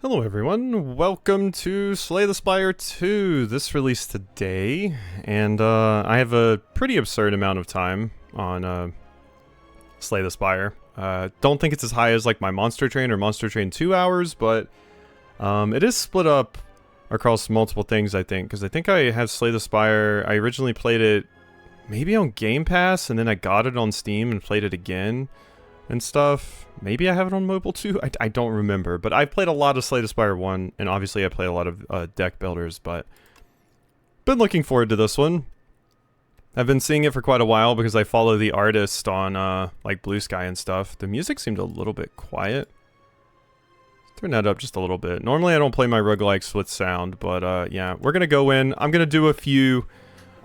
Hello everyone, welcome to Slay the Spire 2. This released today, and I have a pretty absurd amount of time on Slay the Spire. Don't think it's as high as like my Monster Train or Monster Train 2 hours, but it is split up across multiple things, I think, because I think I have Slay the Spire. I originally played it maybe on Game Pass, and then I got it on Steam and played it again and stuff. Maybe I have it on mobile too? I don't remember, but I've played a lot of Slay the Spire 1, and obviously I play a lot of deck builders, but been looking forward to this one. I've been seeing it for quite a while because I follow the artist on like Blue Sky and stuff. The music seemed a little bit quiet. Turn that up just a little bit. Normally I don't play my roguelikes with sound, but yeah, we're gonna go in. I'm gonna do a few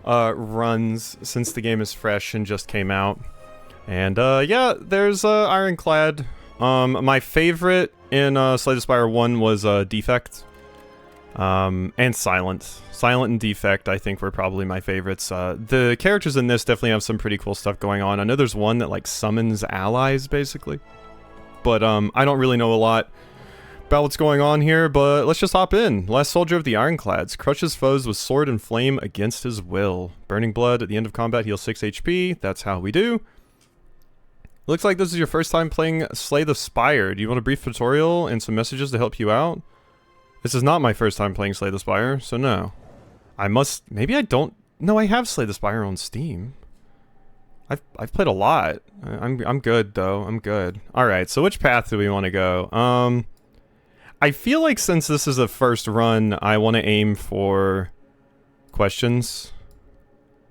runs since the game is fresh and just came out. And yeah, there's Ironclad. My favorite in Slay the Spire 1 was Defect. And Silent. Silent and Defect, I think, were probably my favorites. The characters in this definitely have some pretty cool stuff going on. I know there's one that like summons allies, basically. But I don't really know a lot about what's going on here, but let's just hop in. Last Soldier of the Ironclads crushes foes with sword and flame against his will. Burning Blood at the end of combat heals 6 HP. That's how we do. Looks like this is your first time playing Slay the Spire. Do you want a brief tutorial and some messages to help you out? This is not my first time playing Slay the Spire, so no. I must... maybe I don't... no, I have Slay the Spire on Steam. I've played a lot. I'm good, though. I'm good. Alright, so which path do we want to go? I feel like since this is a first run, I want to aim for questions.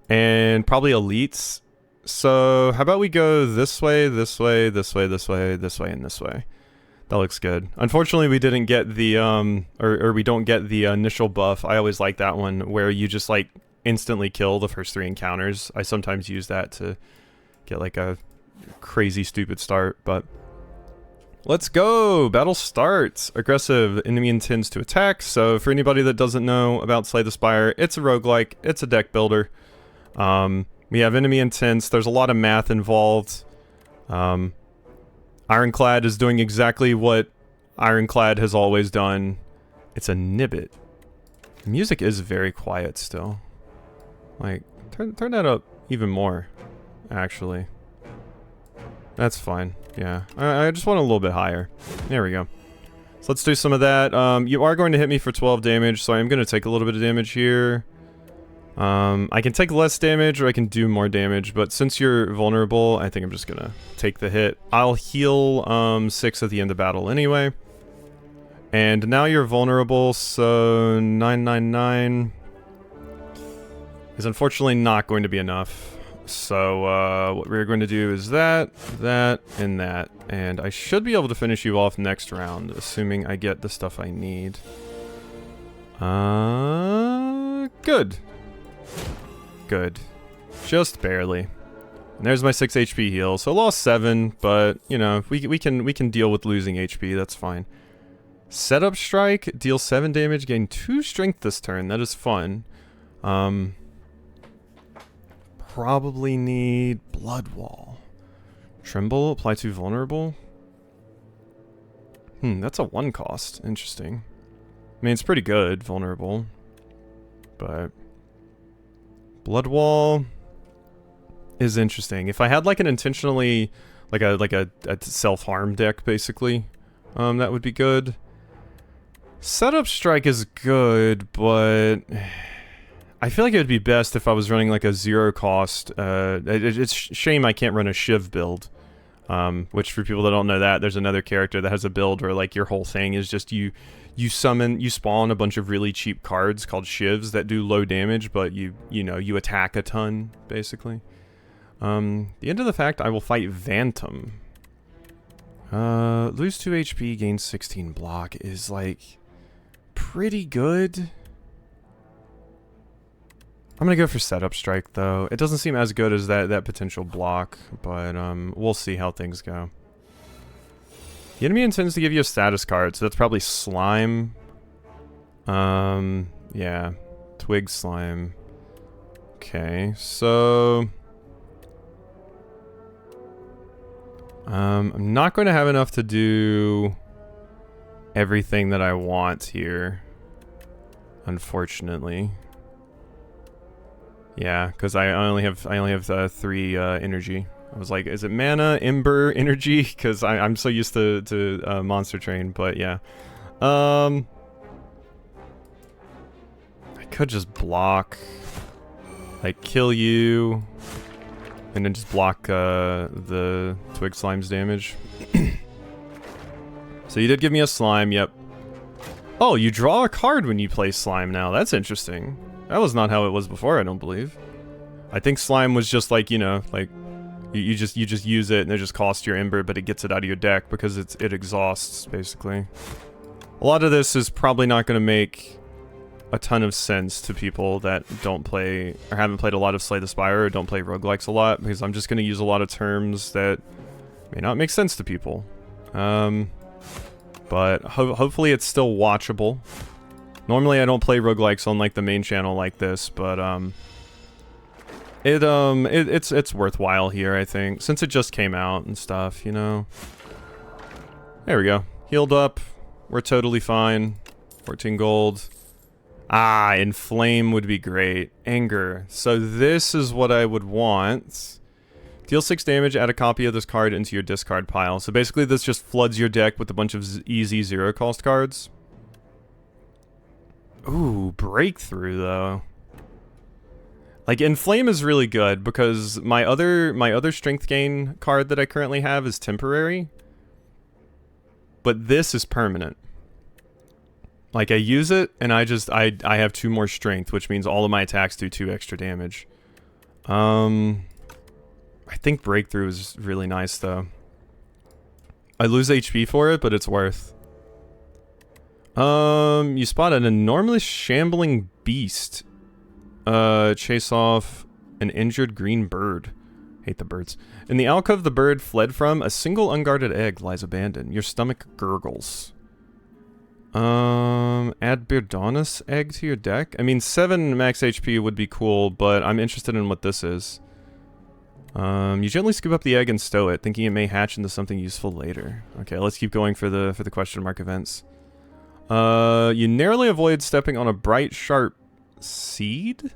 And probably elites. So, how about we go this way, this way, this way, this way, this way, and this way. That looks good. Unfortunately, we didn't get the, or we don't get the initial buff. I always like that one, where you just, like, instantly kill the first 3 encounters. I sometimes use that to get, like, a crazy, stupid start, but... let's go! Battle starts! Aggressive, the enemy intends to attack, so for anybody that doesn't know about Slay the Spire, it's a roguelike, it's a deck builder. We have enemy intents, there's a lot of math involved. Ironclad is doing exactly what Ironclad has always done. It's a nibbit. The music is very quiet still. Like, turn that up even more, actually. That's fine, yeah. I just want a little bit higher. There we go. So let's do some of that. You are going to hit me for 12 damage, so I'm going to take a little bit of damage here. I can take less damage or I can do more damage, but since you're vulnerable, I think I'm just gonna take the hit. I'll heal 6 at the end of battle anyway. And now you're vulnerable, so 999 is unfortunately not going to be enough. So what we're going to do is that, and that. And I should be able to finish you off next round, assuming I get the stuff I need. Good. Good. Just barely. And there's my 6 HP heal. So lost 7, but you know, we can deal with losing HP, that's fine. Setup strike, deal 7 damage, gain 2 strength this turn. That is fun. Probably need Blood Wall. Tremble, apply to vulnerable. That's a 1 cost. Interesting. I mean, it's pretty good, vulnerable. But Blood Wall is interesting. If I had like an intentionally like a self-harm deck, basically, that would be good. Setup strike is good, but I feel like it would be best if I was running like a 0 cost. It's shame I can't run a Shiv build. Which for people that don't know that, there's another character that has a build where like your whole thing is just you spawn a bunch of really cheap cards called Shivs that do low damage, but you attack a ton, basically. The end of the fact, I will fight Vantum. Lose 2 HP, gain 16 block is like pretty good. I'm gonna go for Setup Strike though. It doesn't seem as good as that potential block, but we'll see how things go. The enemy intends to give you a status card, so that's probably Slime. Yeah. Twig Slime. Okay, so... I'm not going to have enough to do everything that I want here, unfortunately. Yeah, because I only have 3 energy. I was like, is it mana, ember, energy? Because I'm so used to Monster Train, but yeah. I could just block, like kill you, and then just block the Twig Slime's damage. So you did give me a slime, yep. Oh, you draw a card when you play slime now. That's interesting. That was not how it was before, I don't believe. I think slime was just like, you know, like you just use it and it just costs your ember, but it gets it out of your deck because it exhausts, basically. A lot of this is probably not going to make a ton of sense to people that don't play or haven't played a lot of Slay the Spire or don't play roguelikes a lot, because I'm just going to use a lot of terms that may not make sense to people. But hopefully it's still watchable. Normally I don't play roguelikes on like the main channel like this, but it's worthwhile here, I think, since it just came out and stuff, you know. There we go. Healed up. We're totally fine. 14 gold. Ah, Inflame would be great. Anger. So this is what I would want. Deal 6 damage, add a copy of this card into your discard pile. So basically this just floods your deck with a bunch of easy 0-cost cards. Ooh, Breakthrough though. Like, Inflame is really good because my other strength gain card that I currently have is temporary. But this is permanent. Like, I use it and I have 2 more strength, which means all of my attacks do 2 extra damage. I think Breakthrough is really nice, though. I lose HP for it, but it's worth. You spot an enormous shambling beast. Chase off an injured green bird. Hate the birds. In the alcove the bird fled from, a single unguarded egg lies abandoned. Your stomach gurgles. Add Beardonus egg to your deck? I mean, 7 max HP would be cool, but I'm interested in what this is. You gently scoop up the egg and stow it, thinking it may hatch into something useful later. Okay, let's keep going for the question mark events. You narrowly avoid stepping on a bright, sharp seed?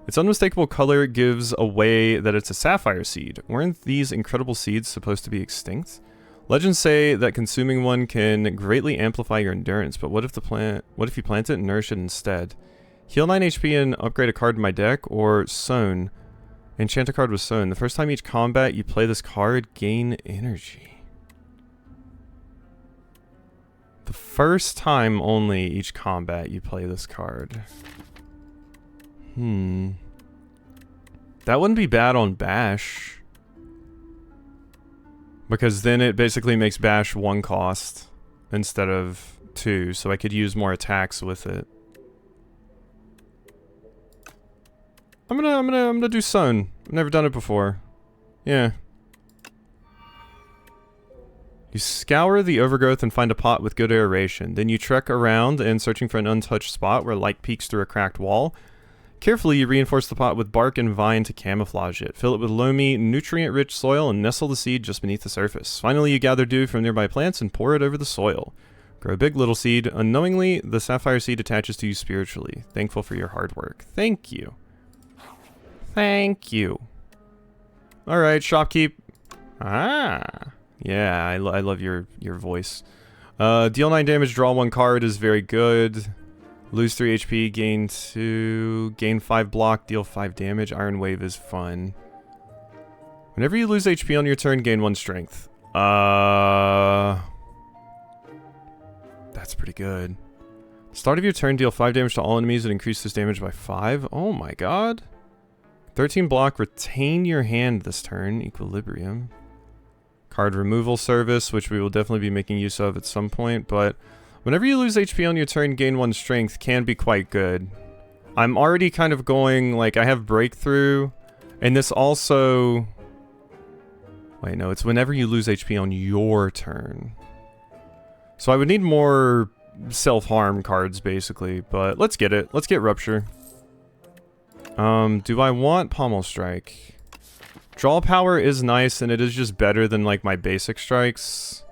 Its unmistakable color gives away that it's a sapphire seed. Weren't these incredible seeds supposed to be extinct? Legends say that consuming one can greatly amplify your endurance, but what if you plant it and nourish it instead? Heal 9 HP and upgrade a card in my deck, or Sown. Enchant a card with Sown. The first time each combat you play this card, gain energy. The first time only each combat you play this card. That wouldn't be bad on Bash. Because then it basically makes Bash 1 cost instead of 2, so I could use more attacks with it. I'm gonna do Sown. I've never done it before. Yeah. You scour the overgrowth and find a pot with good aeration. Then you trek around and searching for an untouched spot where light peeks through a cracked wall. Carefully, you reinforce the pot with bark and vine to camouflage it. Fill it with loamy, nutrient-rich soil and nestle the seed just beneath the surface. Finally, you gather dew from nearby plants and pour it over the soil. Grow a big little seed. Unknowingly, the sapphire seed attaches to you spiritually. Thankful for your hard work. Thank you. Thank you. Alright, shopkeep. Ah. Yeah, I love your voice. Deal 9 damage, draw 1 card is very good. Lose 3 HP, gain 2, gain 5 block, deal 5 damage. Iron Wave is fun. Whenever you lose HP on your turn, gain 1 strength. That's pretty good. Start of your turn, deal 5 damage to all enemies and increase this damage by 5. Oh my god. 13 block, retain your hand this turn. Equilibrium. Card removal service, which we will definitely be making use of at some point, but whenever you lose HP on your turn, gain 1 strength can be quite good. I'm already kind of going, like, I have Breakthrough, and this also... Wait, no, it's whenever you lose HP on your turn. So I would need more self-harm cards, basically, but let's get it. Let's get Rupture. Do I want Pommel Strike? Draw power is nice, and it is just better than, like, my basic strikes.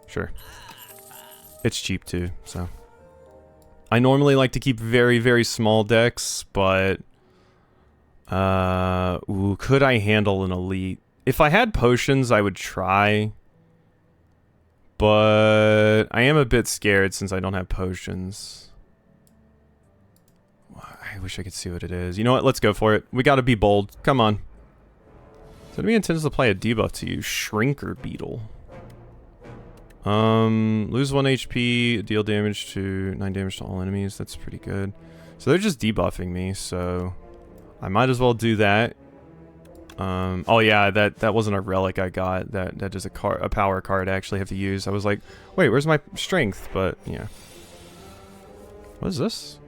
Sure. it's cheap too, so. I normally like to keep very, very small decks, but... ooh, could I handle an elite? If I had potions, I would try. But I am a bit scared since I don't have potions. I wish I could see what it is. You know what? Let's go for it. We gotta be bold. Come on. So enemy intends to apply a debuff to you. Shrinker Beetle. Lose 1 HP, deal damage to 9 damage to all enemies. That's pretty good. So they're just debuffing me, so I might as well do that. Oh yeah, that wasn't a relic I got. That is a power card I actually have to use. I was like, wait, where's my strength? But yeah. What is this?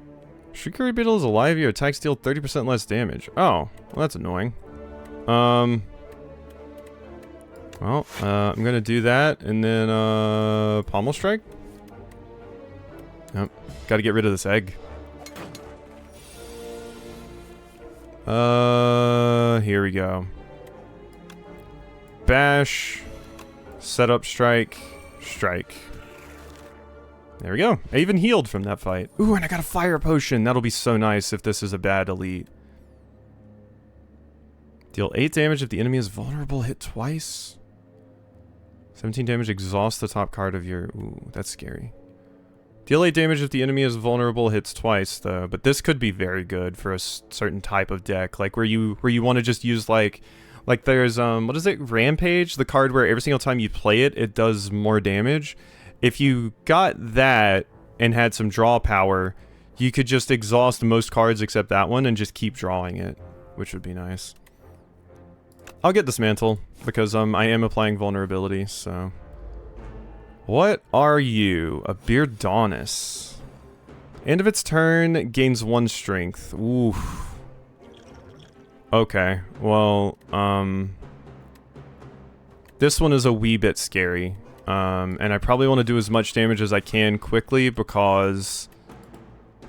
Shrinker Beetle is alive. Your attacks deal 30% less damage. Oh, well that's annoying. Well, I'm gonna do that, and then, Pommel Strike? Yep, gotta get rid of this egg. Here we go. Bash, Setup Strike, Strike. There we go. I even healed from that fight. Ooh, and I got a Fire Potion. That'll be so nice if this is a bad elite. Deal 8 damage if the enemy is vulnerable, hit twice. 17 damage, exhaust the top card of your... Ooh, that's scary. Deal 8 damage if the enemy is vulnerable, hits twice, though. But this could be very good for a certain type of deck. Like, where you want to just use, like there's, what is it? Rampage? The card where every single time you play it, it does more damage. If you got that and had some draw power, you could just exhaust most cards except that one and just keep drawing it, which would be nice. I'll get Dismantle, because I am applying vulnerability, so... What are you? A Beardonis. End of its turn, gains 1 strength. Ooh. Okay, well, this one is a wee bit scary. And I probably want to do as much damage as I can quickly, because...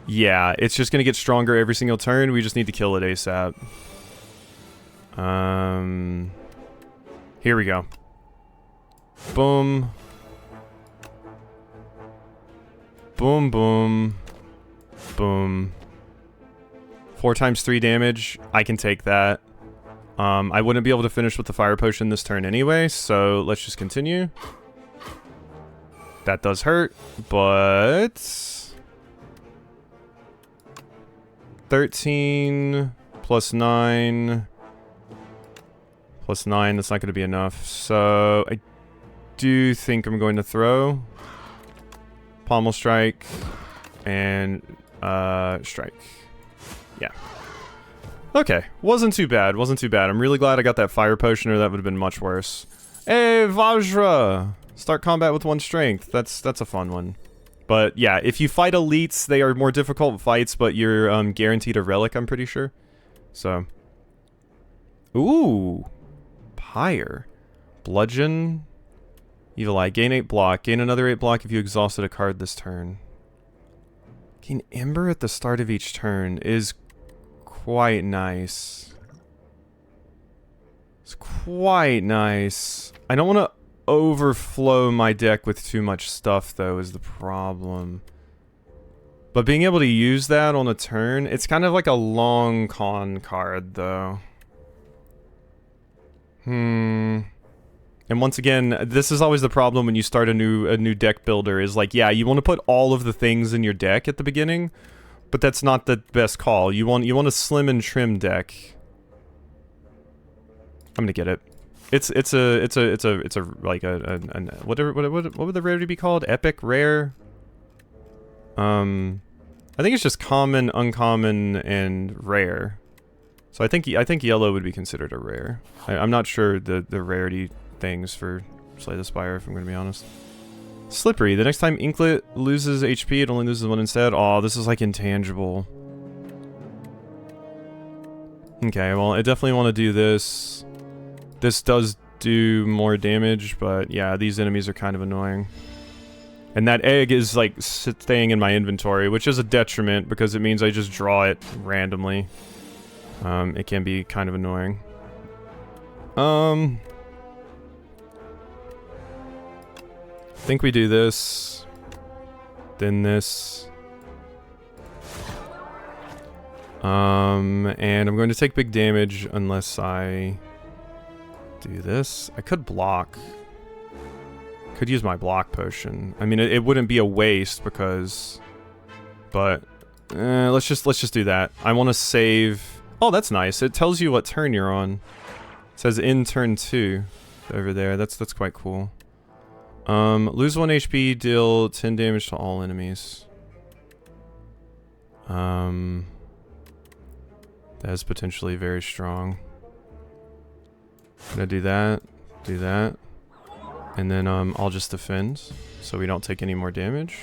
Yeah, it's just gonna get stronger every single turn, we just need to kill it ASAP. Here we go. Boom. Boom, boom. Boom. 4 times 3 damage. I can take that. I wouldn't be able to finish with the Fire Potion this turn anyway, so let's just continue. That does hurt, but... 13 plus 9... Plus 9, that's not going to be enough. So, I do think I'm going to throw. Pommel Strike. And, Strike. Yeah. Okay. Wasn't too bad. Wasn't too bad. I'm really glad I got that Fire Potion, or that would have been much worse. Hey, Vajra! Start combat with 1 strength. That's a fun one. But, yeah, if you fight elites, they are more difficult fights, but you're, guaranteed a relic, I'm pretty sure. So. Ooh. Pyre. Bludgeon. Evil Eye. Gain 8 block. Gain another 8 block if you exhausted a card this turn. Gain Ember at the start of each turn is quite nice. It's quite nice. I don't want to overflow my deck with too much stuff, though, is the problem. But being able to use that on a turn, it's kind of like a long con card, though. And once again, this is always the problem when you start a new deck builder, is like, yeah, you want to put all of the things in your deck at the beginning, but that's not the best call. You want a slim and trim deck. I'm gonna get it. It's like what would the rarity be called? Epic rare? I think it's just common, uncommon, and rare. So I think yellow would be considered a rare. I'm not sure the rarity things for Slay the Spire, if I'm going to be honest. Slippery. The next time Inklet loses HP, it only loses 1 instead. Aw, this is like intangible. Okay, well, I definitely want to do this. This does do more damage, but yeah, these enemies are kind of annoying. And that egg is like staying in my inventory, which is a detriment because it means I just draw it randomly. It can be kind of annoying. I think we do this. Then this. And I'm going to take big damage unless I do this. I could block. Could use my block potion. I mean, it wouldn't be a waste because... But, let's just do that. I want to save... Oh, that's nice. It tells you what turn you're on. It says in turn 2 over there. That's quite cool. Lose 1 HP, deal 10 damage to all enemies. That is potentially very strong. Gonna do that, and then I'll just defend, so we don't take any more damage.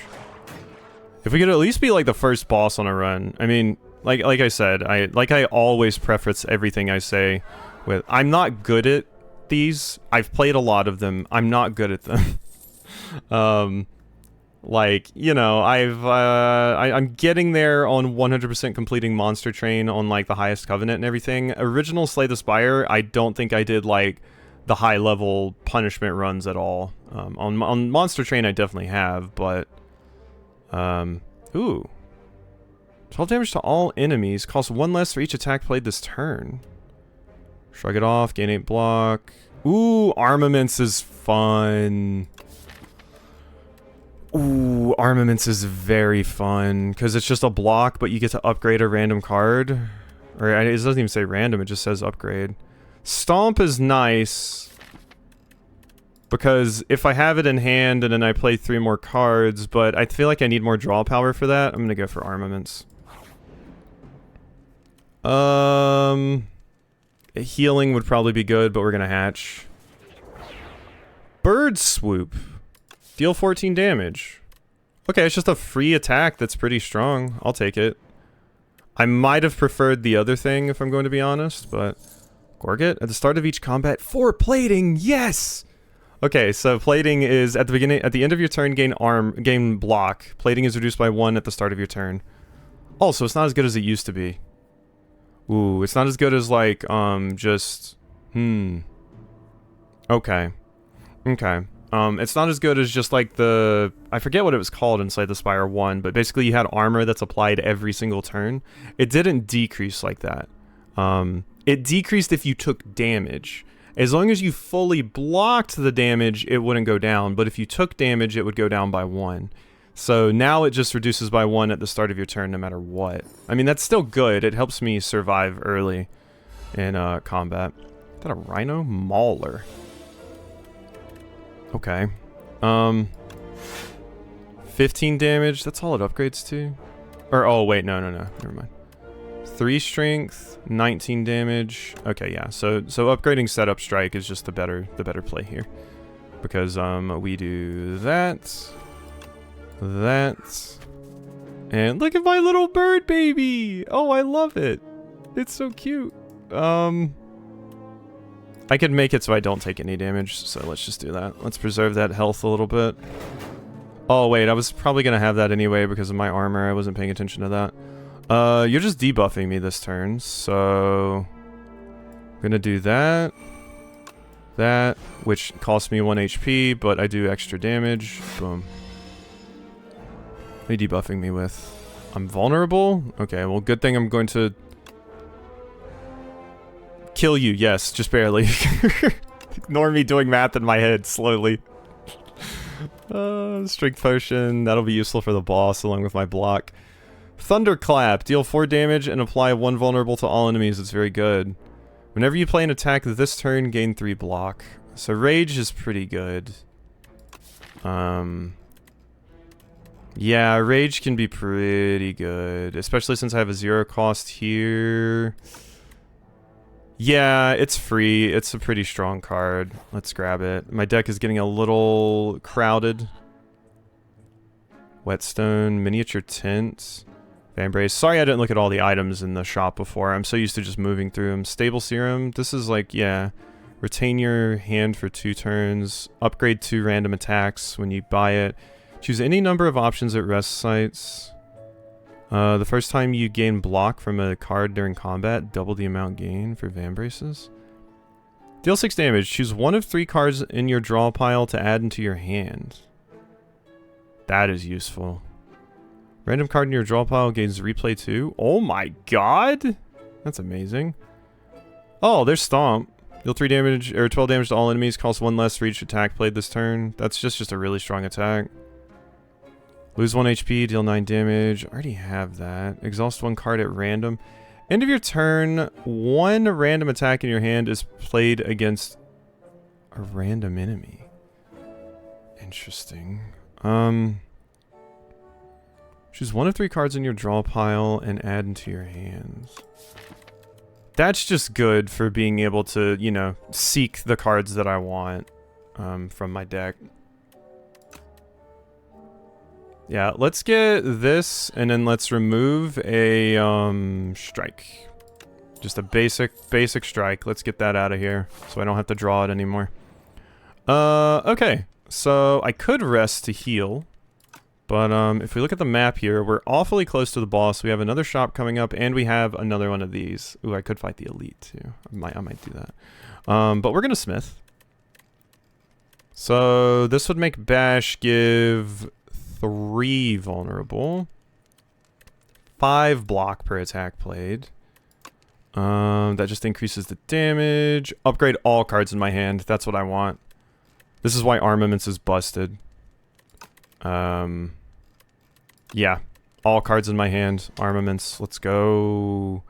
If we could at least be like the first boss on a run. I mean, like I said, I always preface everything I say with, I'm not good at these. I've played a lot of them. I'm not good at them. Like, you know, I'm getting there on 100% completing Monster Train on, like, the highest Covenant and everything. Original Slay the Spire, I don't think I did, like, the high-level punishment runs at all. On Monster Train, I definitely have, but... Ooh. 12 damage to all enemies. Costs 1 less for each attack played this turn. Shrug it off, gain 8 block. Ooh, Armaments is fun. Ooh, Armaments is very fun, because it's just a block, but you get to upgrade a random card. Or, it doesn't even say random, it just says upgrade. Stomp is nice, because if I have it in hand and then I play 3 more cards, but I feel like I need more draw power for that, I'm gonna go for Armaments. Healing would probably be good, but we're gonna hatch. Bird Swoop. Deal 14 damage. Okay, it's just a free attack that's pretty strong. I'll take it. I might have preferred the other thing, if I'm going to be honest, but... Gorget, at the start of each combat, 4 plating! Yes! Okay, so plating is at the end of your turn, gain block. Plating is reduced by 1 at the start of your turn. Oh, so it's not as good as it used to be. Ooh, it's not as good as, like, just... Okay. Okay. It's not as good as just like the... I forget what it was called in Slay the Spire 1, but basically you had armor that's applied every single turn. It didn't decrease like that. It decreased if you took damage. As long as you fully blocked the damage, it wouldn't go down, but if you took damage, it would go down by 1. So now it just reduces by 1 at the start of your turn no matter what. I mean, that's still good. It helps me survive early in combat. Is that a Rhino? Mauler. Okay. 15 damage, that's all it upgrades to? Or, oh wait, no, never mind. 3 strength, 19 damage. Okay, yeah, so upgrading setup strike is just the better play here. Because, we do that. And look at my little bird baby! Oh, I love it! It's so cute. I could make it so I don't take any damage, so let's just do that. Let's preserve that health a little bit. Oh wait, I was probably gonna have that anyway because of my armor. I wasn't paying attention to that. You're just debuffing me this turn, so... I'm gonna do that. That, which costs me 1 HP, but I do extra damage. Boom. What are you debuffing me with? I'm vulnerable? Okay, well good thing I'm going to... kill you, yes, just barely. Ignore me doing math in my head slowly. Strength potion, that'll be useful for the boss along with my block. Thunderclap, deal 4 damage and apply 1 vulnerable to all enemies. It's very good. Whenever you play an attack this turn, gain 3 block. So rage is pretty good. Yeah, rage can be pretty good, especially since I have a 0 cost here. Yeah, it's free. It's a pretty strong card. Let's grab it. My deck is getting a little crowded. Whetstone, miniature tent, Vambrace. Sorry I didn't look at all the items in the shop before. I'm so used to just moving through them. Stable Serum. This is like, yeah. Retain your hand for 2 turns. Upgrade 2 random attacks when you buy it. Choose any number of options at rest sites. The first time you gain block from a card during combat, double the amount gained for Vambraces. Deal 6 damage. Choose 1 of 3 cards in your draw pile to add into your hand. That is useful. Random card in your draw pile gains replay 2. Oh my god! That's amazing. Oh, there's Stomp. Deal 3 damage, or 12 damage to all enemies. Costs 1 less for each attack played this turn. That's just a really strong attack. Lose 1 HP, deal 9 damage. I already have that. Exhaust 1 card at random. End of your turn, 1 random attack in your hand is played against a random enemy. Interesting. Choose 1 of 3 cards in your draw pile and add into your hands. That's just good for being able to, you know, seek the cards that I want from my deck. Yeah, let's get this, and then let's remove a strike. Just a basic strike. Let's get that out of here, so I don't have to draw it anymore. Okay. So I could rest to heal, but if we look at the map here, we're awfully close to the boss. We have another shop coming up, and we have another one of these. Ooh, I could fight the elite too. I might do that. But we're gonna smith. So this would make Bash give 3 vulnerable, 5 block per attack played. That just increases the damage. Upgrade all cards in my hand. That's what I want. This is why Armaments is busted. Yeah. All cards in my hand. Armaments. Let's go.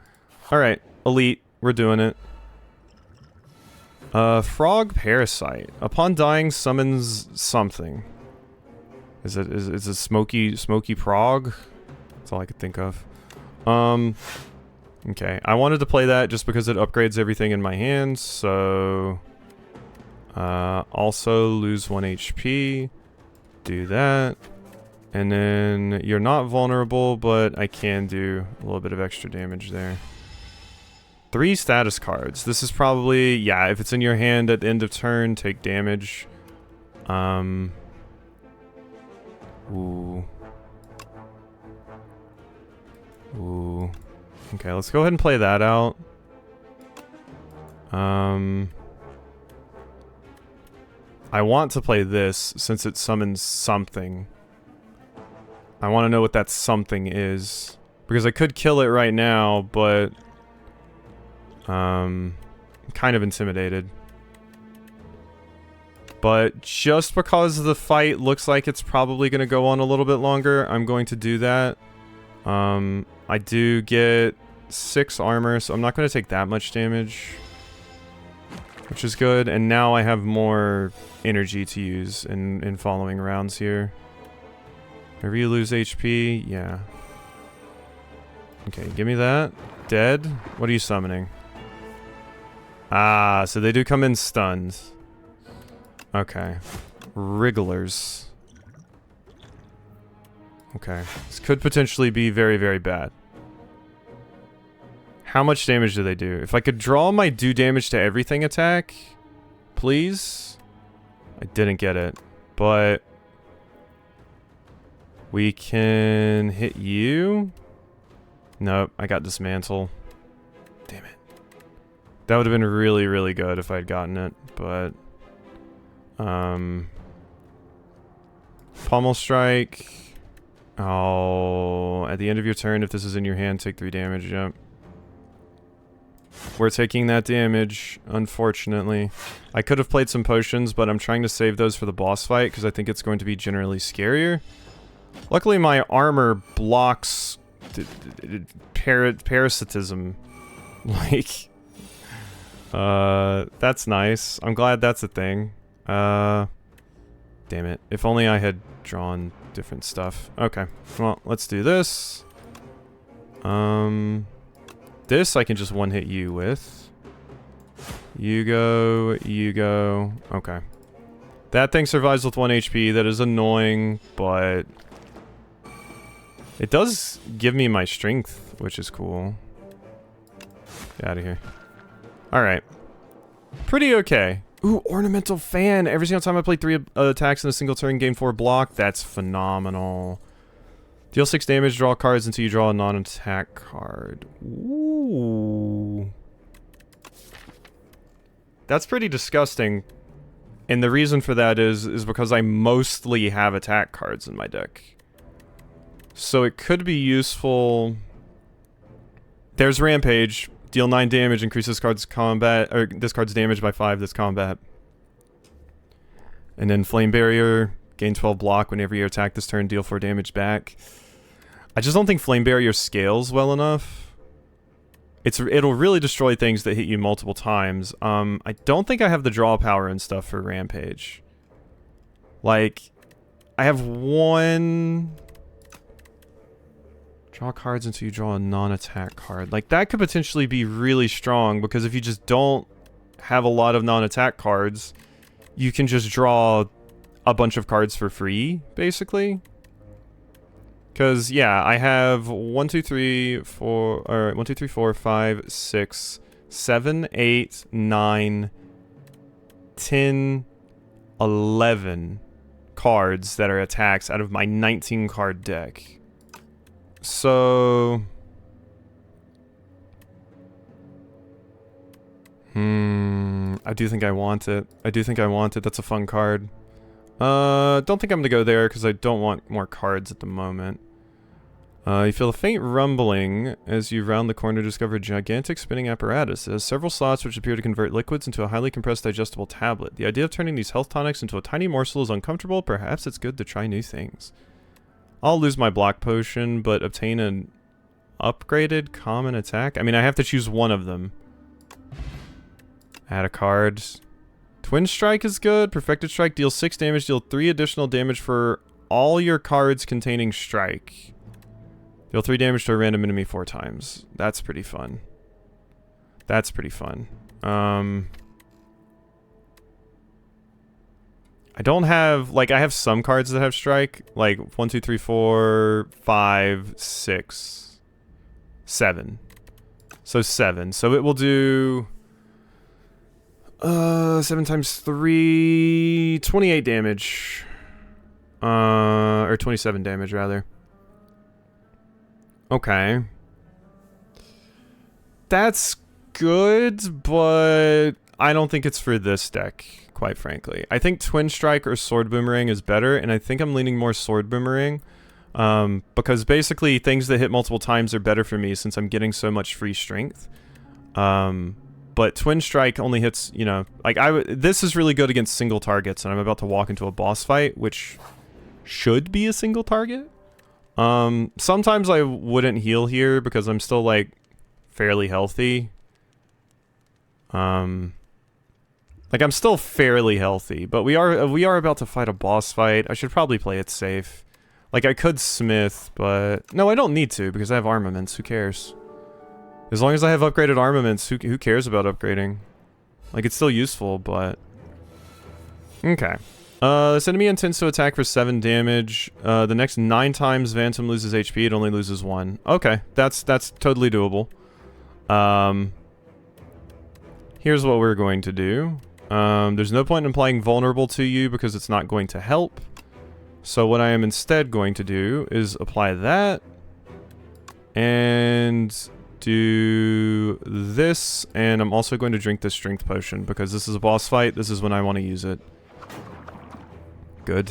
Alright. Elite. We're doing it. Frog Parasite. Upon dying, summons something. Is it smoky prog? That's all I could think of. Okay. I wanted to play that just because it upgrades everything in my hands, so... also lose 1 HP. Do that. And then you're not vulnerable, but I can do a little bit of extra damage there. 3 status cards. This is probably, yeah, if it's in your hand at the end of turn, take damage. Ooh. Ooh. Okay, let's go ahead and play that out. I want to play this since it summons something. I want to know what that something is. Because I could kill it right now, but... I'm kind of intimidated. But just because the fight looks like it's probably going to go on a little bit longer, I'm going to do that. I do get 6 armor, so I'm not going to take that much damage. Which is good, and now I have more energy to use in following rounds here. Whenever you lose HP, yeah. Okay, give me that. Dead? What are you summoning? Ah, so they do come in stunned. Okay. Wrigglers. Okay. This could potentially be very, very bad. How much damage do they do? If I could draw my do damage to everything attack, please. I didn't get it, but we can hit you. Nope, I got dismantle. Damn it. That would have been really, really good if I had gotten it, but Pommel Strike. Oh, at the end of your turn, if this is in your hand, take 3 damage. Yep. We're taking that damage, unfortunately. I could have played some potions, but I'm trying to save those for the boss fight, because I think it's going to be generally scarier. Luckily, my armor blocks parasitism. Like, that's nice. I'm glad that's a thing. Damn it. If only I had drawn different stuff. Okay. Well, let's do this. This I can just one-hit you with. You go, you go. Okay. That thing survives with 1 HP. That is annoying, but it does give me my strength, which is cool. Get out of here. Alright. Pretty okay. Ooh, Ornamental Fan. Every single time I play 3 attacks in a single turn, gain 4 block. That's phenomenal. Deal 6 damage, draw cards until you draw a non-attack card. Ooh. That's pretty disgusting. And the reason for that is because I mostly have attack cards in my deck. So it could be useful. There's Rampage. Deal 9 damage, increases card's combat, or this card's damage by 5 this combat. And then Flame Barrier, gain 12 block whenever you attack this turn, deal 4 damage back. I just don't think Flame Barrier scales well enough. It'll really destroy things that hit you multiple times. I don't think I have the draw power and stuff for Rampage. Like, I have one... Draw cards until you draw a non-attack card. Like, that could potentially be really strong, because if you just don't have a lot of non-attack cards, you can just draw a bunch of cards for free, basically. Because, yeah, I have 1, 2, 3, 4, 5, 6, 7, 8, 9, 10, 11 cards that are attacks out of my 19 card deck. So, I do think I want it. That's a fun card. Don't think I'm gonna go there because I don't want more cards at the moment. You feel a faint rumbling as you round the corner to discover a gigantic spinning apparatus. It has several slots which appear to convert liquids into a highly compressed digestible tablet. The idea of turning these health tonics into a tiny morsel is uncomfortable. Perhaps it's good to try new things. I'll lose my block potion, but obtain an upgraded common attack. I mean, I have to choose one of them. Add a card. Twin Strike is good. Perfected Strike deals 6 damage, deal 3 additional damage for all your cards containing Strike. Deal 3 damage to a random enemy 4 times. That's pretty fun. That's pretty fun. I don't have, like, I have some cards that have Strike, like 1, 2, 3, 4, 5, 6, 7. So 7. So it will do 7 times 3, 28 damage. Or 27 damage rather. Okay. That's good, but I don't think it's for this deck, quite frankly. I think Twin Strike or Sword Boomerang is better, and I think I'm leaning more Sword Boomerang. Because basically things that hit multiple times are better for me since I'm getting so much free strength. But Twin Strike only hits, you know, like this is really good against single targets, and I'm about to walk into a boss fight, which should be a single target. Sometimes I wouldn't heal here because I'm still, like, fairly healthy. Like, I'm still fairly healthy, but we are about to fight a boss fight. I should probably play it safe. Like, I could smith, but no, I don't need to because I have armaments. Who cares? As long as I have upgraded armaments, who cares about upgrading? Like, it's still useful, but okay. This enemy intends to attack for 7 damage. The next 9 times Phantom loses HP, it only loses 1. Okay, that's totally doable. Here's what we're going to do. There's no point in applying vulnerable to you because it's not going to help. So what I am instead going to do is apply that. And do this. And I'm also going to drink this strength potion because this is a boss fight. This is when I want to use it. Good.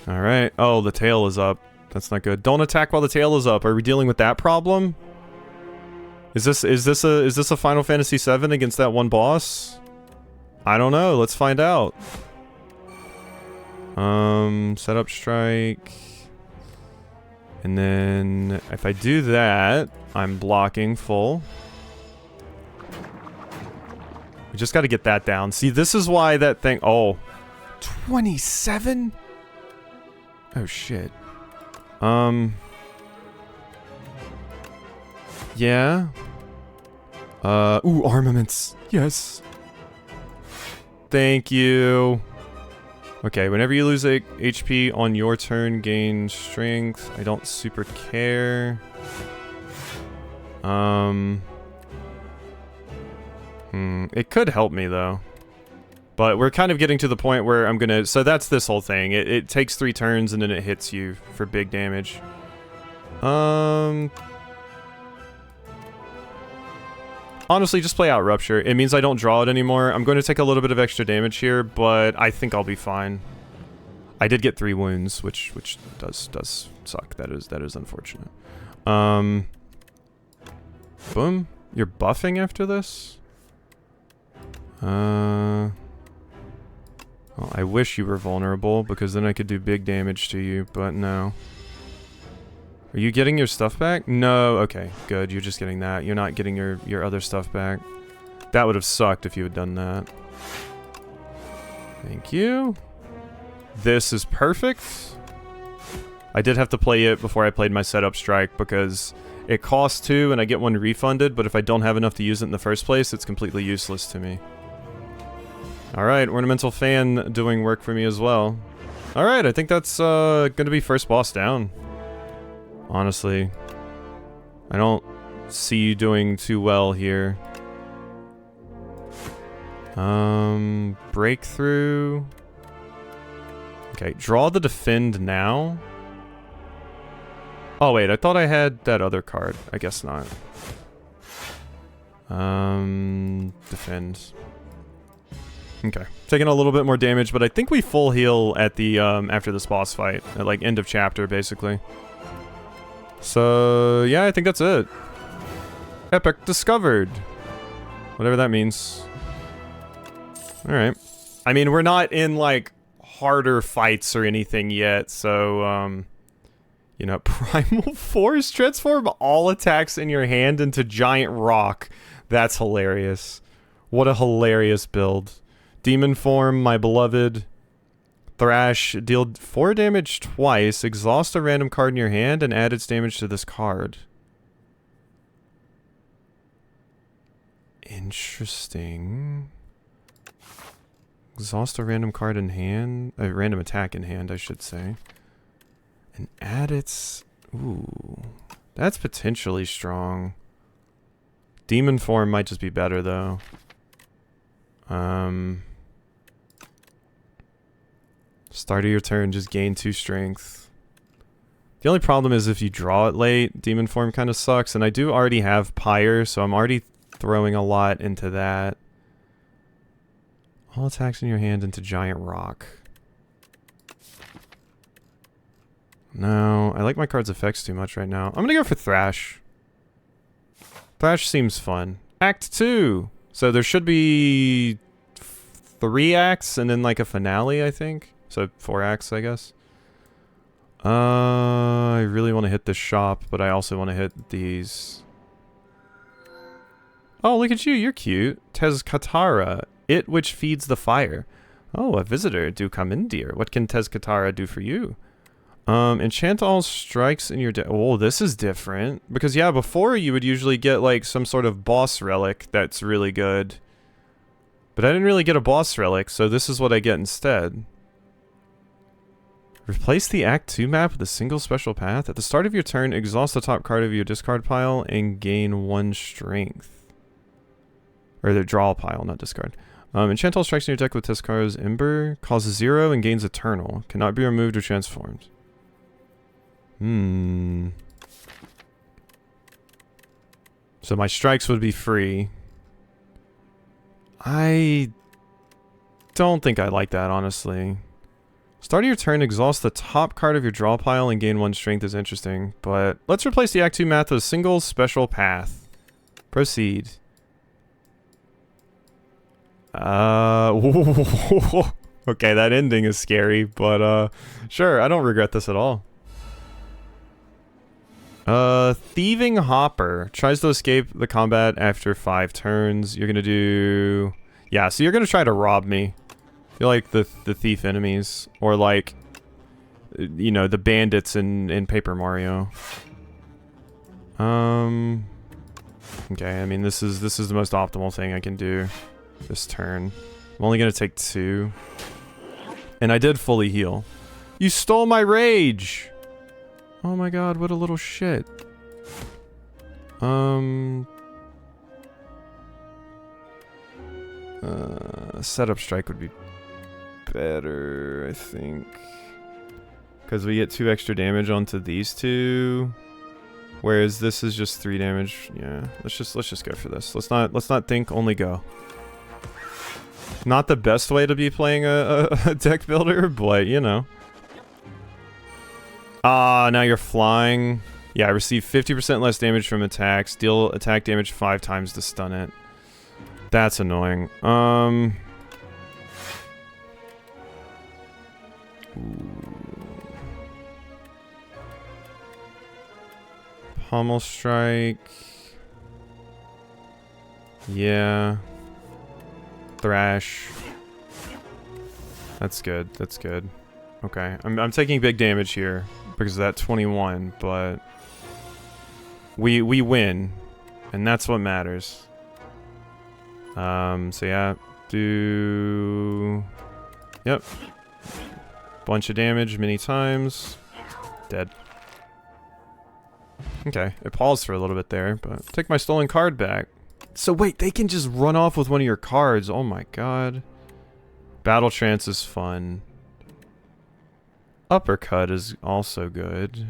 Alright. Oh, the tail is up. That's not good. Don't attack while the tail is up. Are we dealing with that problem? Is this a Final Fantasy VII against that one boss? I don't know. Let's find out. Set up strike. And then if I do that, I'm blocking full. We just got to get that down. See, this is why that thing... Oh. 27? Oh, shit. Yeah. Ooh, armaments. Yes. Thank you. Okay, whenever you lose a HP on your turn, gain strength. I don't super care. It could help me, though. But we're kind of getting to the point where I'm gonna... So that's this whole thing. It takes 3 turns and then it hits you for big damage. Honestly, just play out Rupture. It means I don't draw it anymore. I'm going to take a little bit of extra damage here, but I think I'll be fine. I did get 3 wounds, which does suck. That is unfortunate. Boom. You're buffing after this? Well, I wish you were vulnerable, because then I could do big damage to you, but no. Are you getting your stuff back? No, okay, good. You're just getting that. You're not getting your other stuff back. That would have sucked if you had done that. Thank you. This is perfect. I did have to play it before I played my setup strike, because it costs 2 and I get 1 refunded, but if I don't have enough to use it in the first place, it's completely useless to me. Alright, Ornamental Fan doing work for me as well. Alright, I think that's gonna be first boss down. Honestly. I don't see you doing too well here. Breakthrough. Okay, draw the defend now. Oh wait, I thought I had that other card. I guess not. Defend. Okay, taking a little bit more damage, but I think we full heal at the, after this boss fight. At, like, end of chapter, basically. So, yeah, I think that's it. Epic discovered. Whatever that means. Alright. I mean, we're not in, like, harder fights or anything yet, so, you know, Primal Force, transform all attacks in your hand into giant rock. That's hilarious. What a hilarious build. Demon form, my beloved. Thrash, deal 4 damage twice, exhaust a random card in your hand, and add its damage to this card. Interesting. Exhaust a random card in hand, a random attack in hand, I should say. And add its... Ooh. That's potentially strong. Demon form might just be better, though. Start of your turn, just gain 2 strength. The only problem is if you draw it late, demon form kind of sucks, and I do already have Pyre, so I'm already throwing a lot into that. All attacks in your hand into giant rock. No, I like my card's effects too much right now. I'm gonna go for Thrash. Thrash seems fun. Act 2! So there should be 3 acts and then like a finale, I think. So 4 acts, I guess. I really want to hit this shop, but I also want to hit these. Oh, look at you, you're cute. Tezkatara, it which feeds the fire. Oh, a visitor, do come in, dear. What can Tezkatara do for you? Enchant all strikes in your oh, this is different. Because, yeah, before you would usually get, like, some sort of boss relic that's really good. But I didn't really get a boss relic, so this is what I get instead. Replace the Act 2 map with a single special path. At the start of your turn, exhaust the top card of your discard pile and gain 1 strength. Or the draw pile, not discard. Enchant all strikes in your deck with Tezkatara's Ember. Causes 0 and gains Eternal. Cannot be removed or transformed. So my strikes would be free. I don't think I like that, honestly. Start of your turn, exhaust the top card of your draw pile and gain 1 strength is interesting. But let's replace the Act 2 math with a single special path. Proceed. Okay, that ending is scary, but sure, I don't regret this at all. Thieving Hopper tries to escape the combat after 5 turns. You're gonna do... Yeah, so you're gonna try to rob me. You're like the thief enemies, or like, you know, the bandits in Paper Mario. Okay, I mean, this is the most optimal thing I can do this turn. I'm only gonna take 2. And I did fully heal. You stole my rage! Oh my god, what a little shit. Setup strike would be better, I think. Because we get 2 extra damage onto these 2. Whereas this is just 3 damage. Yeah, let's just go for this. Let's not think, only go. Not the best way to be playing a deck builder, but you know, Ah, now you're flying. Yeah, I receive 50% less damage from attacks. Deal attack damage 5 times to stun it. That's annoying. Pommel strike. Yeah. Thrash. That's good. That's good. Okay. I'm taking big damage here because of that 21, but we win, and that's what matters. So yeah, yep. Bunch of damage many times. Dead. Okay, it paused for a little bit there, but take my stolen card back. So wait, they can just run off with one of your cards. Oh my god. Battle Trance is fun. Uppercut is also good.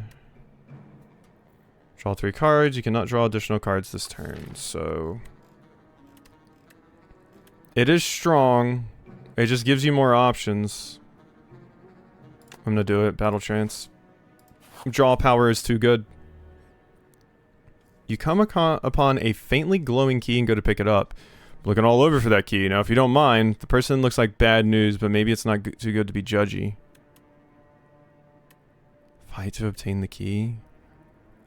Draw 3 cards. You cannot draw additional cards this turn, so... It is strong. It just gives you more options. I'm gonna do it. Battle Trance. Draw power is too good. You come upon a faintly glowing key and go to pick it up. Looking all over for that key. Now, if you don't mind, the person looks like bad news, but maybe it's not too good to be judgy. Fight to obtain the key.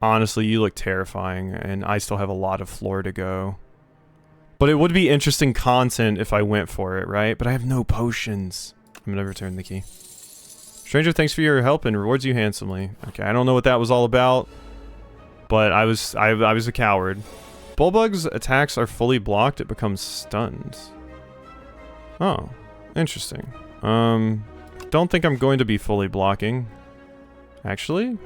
Honestly, you look terrifying, and I still have a lot of floor to go. But it would be interesting content if I went for it, right? But I have no potions. I'm gonna return the key. Stranger, thanks for your help and rewards you handsomely. Okay, I don't know what that was all about, but I was a coward. Bullbug's attacks are fully blocked. It becomes stunned. Oh, interesting. Don't think I'm going to be fully blocking. Actually?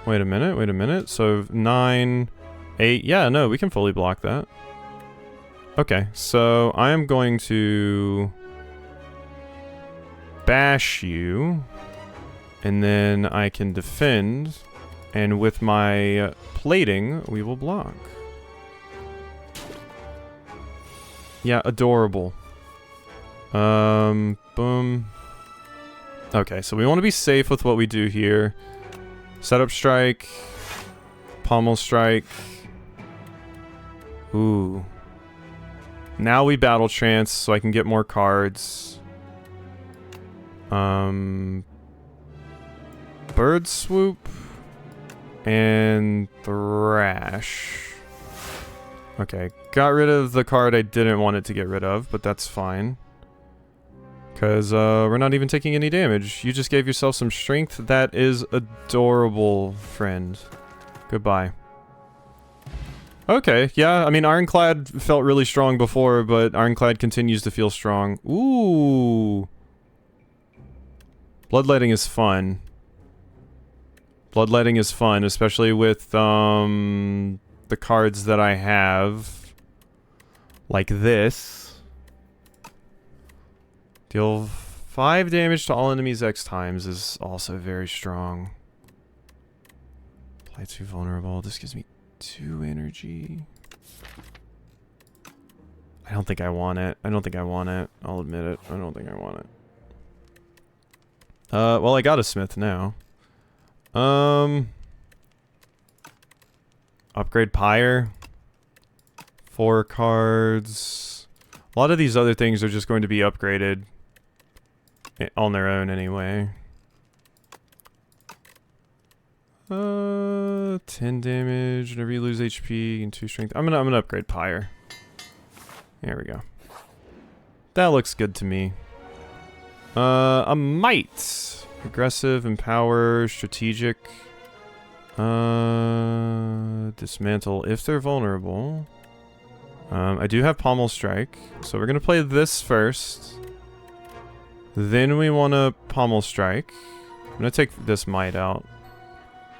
Wait a minute. So 9, 8. Yeah, no, we can fully block that. Okay, so I am going to bash you, and then I can defend, and with my plating, we will block. Yeah, adorable. Boom. Okay, so we want to be safe with what we do here. Setup strike. Pommel strike. Ooh. Now we battle trance so I can get more cards. Bird swoop. And thrash. Okay, got rid of the card I didn't want it to get rid of, but that's fine. Because we're not even taking any damage. You just gave yourself some strength. That is adorable, friend. Goodbye. Okay, yeah, I mean, Ironclad felt really strong before, but Ironclad continues to feel strong. Ooh. Bloodletting is fun. Bloodletting is fun, especially with the cards that I have. Like this. Deal 5 damage to all enemies X times is also very strong. Apply 2 vulnerable. This gives me 2 energy. I don't think I want it. I'll admit it. I don't think I want it. Well, I got a smith now. Upgrade Pyre. 4 cards. A lot of these other things are just going to be upgraded on their own anyway. 10 damage. Whenever you lose HP and 2 strength. I'm gonna upgrade Pyre. There we go. That looks good to me. A might. Aggressive, empower, strategic. Dismantle if they're vulnerable. I do have Pommel Strike, so we're gonna play this first. Then we want to Pommel Strike. I'm gonna take this might out.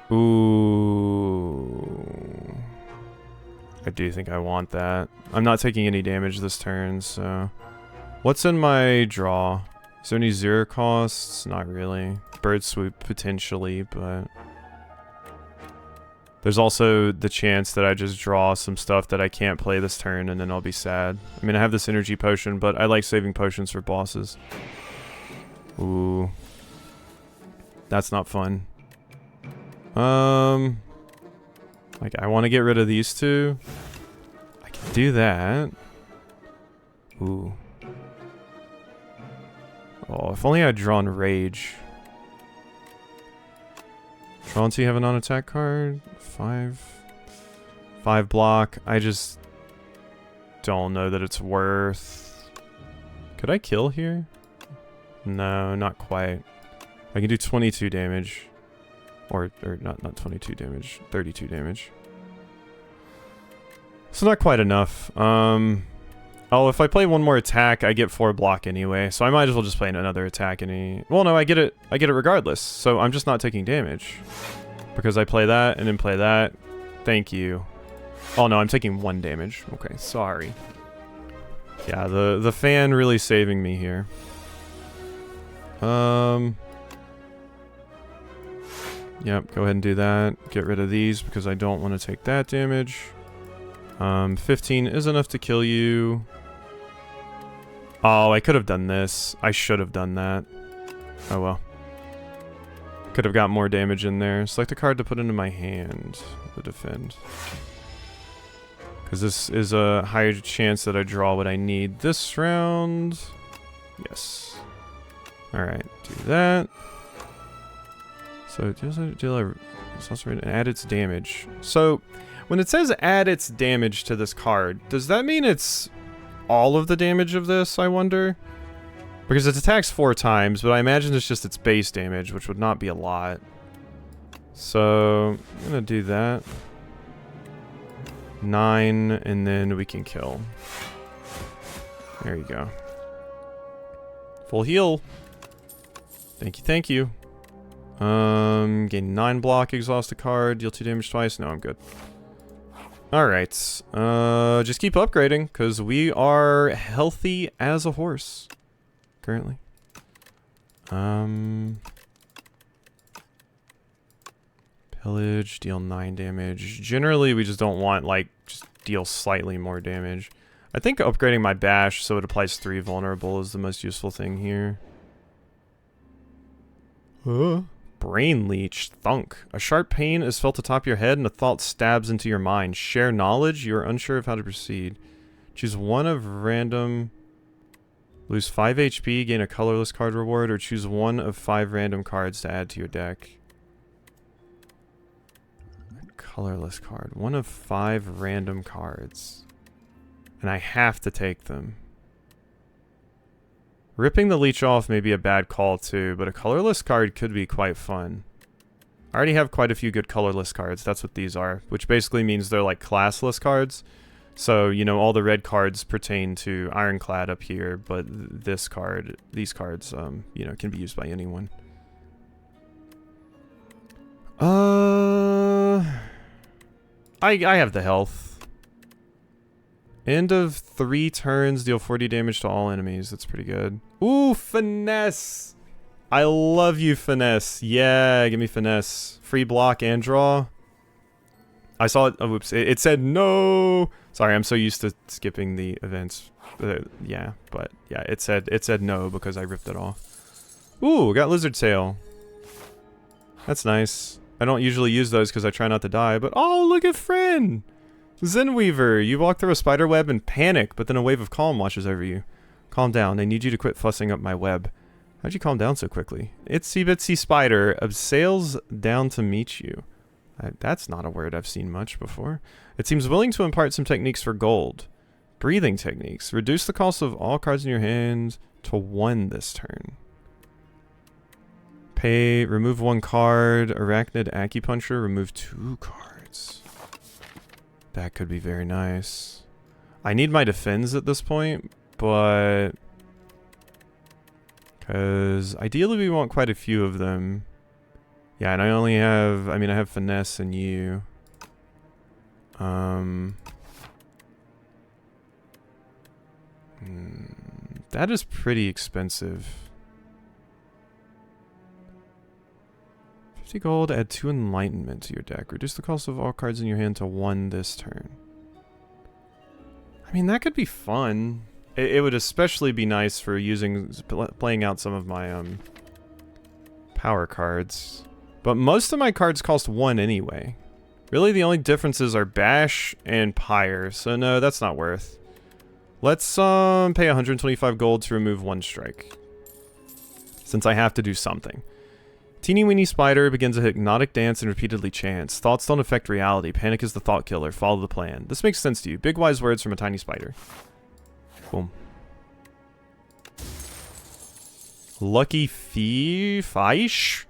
Ooh. I do think I want that. I'm not taking any damage this turn, so... What's in my draw? Is there any 0 costs? Not really. Bird Swoop, potentially, but... There's also the chance that I just draw some stuff that I can't play this turn, and then I'll be sad. I mean, I have this energy potion, but I like saving potions for bosses. Ooh. That's not fun. Like, I want to get rid of these two. I can do that. Ooh. Oh, if only I'd drawn Rage. Draw until you have a non-attack card. 5 block. I just don't know that it's worth. Could I kill here? No, not quite. I can do 22 damage. Or not 22 damage. 32 damage. So not quite enough. Oh, if I play one more attack, I get 4 block anyway. So I might as well just play another attack well, no, I get it regardless. So I'm just not taking damage. Because I play that and then play that. Thank you. Oh no, I'm taking 1 damage. Okay, sorry. Yeah, the fan really saving me here. Yep, go ahead and do that. Get rid of these because I don't want to take that damage. 15 is enough to kill you. Oh, I could have done this. I should have done that. Oh well. Could have got more damage in there. Select a card to put into my hand to defend. Because this is a higher chance that I draw what I need this round. Yes. Alright, do that. So it also add its damage. So when it says add its damage to this card, does that mean it's all of the damage of this, I wonder? Because it attacks 4 times, but I imagine it's just its base damage, which would not be a lot. So I'm gonna do that. 9, and then we can kill. There you go. Full heal. Thank you, thank you. Gain 9 block, exhaust a card, deal 2 damage twice. No, I'm good. Alright. Just keep upgrading, because we are healthy as a horse. Currently. Pillage, deal 9 damage. Generally, we just don't want, like, just deal slightly more damage. I think upgrading my bash so it applies 3 vulnerable is the most useful thing here. Brain leech, thunk. A sharp pain is felt atop your head and a thought stabs into your mind. Share knowledge, you are unsure of how to proceed. Choose one of random. Lose 5 HP, gain a colorless card reward, or choose one of 5 random cards to add to your deck. A colorless card. One of 5 random cards. And I have to take them. Ripping the leech off may be a bad call too, but a colorless card could be quite fun. I already have quite a few good colorless cards, that's what these are, which basically means they're like classless cards. So, you know, all the red cards pertain to Ironclad up here, but these cards, you know, can be used by anyone. I have the health. End of 3 turns, deal 40 damage to all enemies. That's pretty good. Ooh, finesse! I love you, finesse. Yeah, give me finesse. Free block and draw. I saw it. Oh, whoops. It said no. Sorry, I'm so used to skipping the events. Yeah, but yeah, it said no because I ripped it off. Ooh, got lizard tail. That's nice. I don't usually use those because I try not to die, but oh, look at Friend! Zenweaver, you walk through a spider web and panic, but then a wave of calm washes over you. Calm down, I need you to quit fussing up my web. How'd you calm down so quickly? Itsy bitsy spider sails down to meet you. That's not a word I've seen much before. It seems willing to impart some techniques for gold. Breathing techniques. Reduce the cost of all cards in your hand to 1 this turn. Pay, remove 1 card. Arachnid Acupuncture, remove 2 cards. That could be very nice. I need my defense at this point, but... because ideally we want quite a few of them. Yeah, and I only have... I mean, I have finesse and you. That is pretty expensive. 50 gold, add 2 enlightenment to your deck. Reduce the cost of all cards in your hand to 1 this turn. I mean, that could be fun. It would especially be nice for playing out some of my power cards. But most of my cards cost 1 anyway. Really, the only differences are Bash and Pyre, so no, that's not worth. Let's pay 125 gold to remove 1 strike, since I have to do something. Teeny weeny spider begins a hypnotic dance and repeatedly chants. Thoughts don't affect reality. Panic is the thought killer. Follow the plan. This makes sense to you. Big wise words from a tiny spider. Boom. Lucky Feish?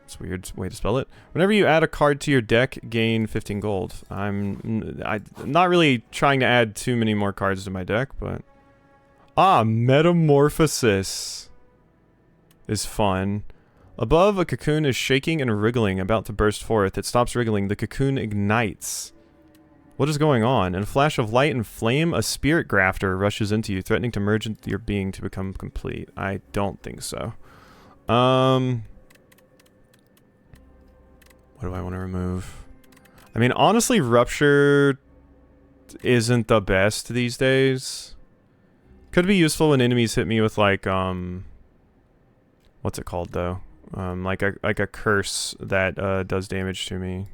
That's a weird way to spell it. Whenever you add a card to your deck, gain 15 gold. I'm not really trying to add too many more cards to my deck, but... Ah, Metamorphosis is fun. Above, a cocoon is shaking and wriggling, about to burst forth. It stops wriggling. The cocoon ignites. What is going on? In a flash of light and flame, a spirit grafter rushes into you, threatening to merge into your being to become complete. I don't think so. What do I want to remove? I mean, honestly, Rupture isn't the best these days. Could be useful when enemies hit me with, like, what's it called, though? Like a curse that does damage to me.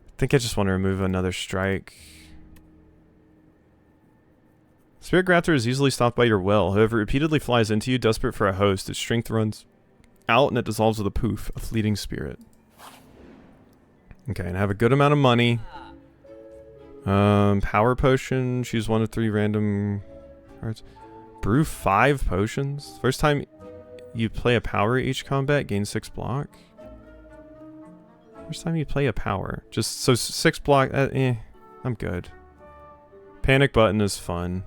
I think I just want to remove another strike. Spirit Grafter is easily stopped by your will. However, it repeatedly flies into you, desperate for a host. Its strength runs out and it dissolves with a poof, a fleeting spirit. Okay, and I have a good amount of money. Power Potion. Choose 1 of 3 random cards. Brew 5 potions. First time you play a power each combat, gain 6 block. First time you play a power. Just so 6 block, I'm good. Panic Button is fun.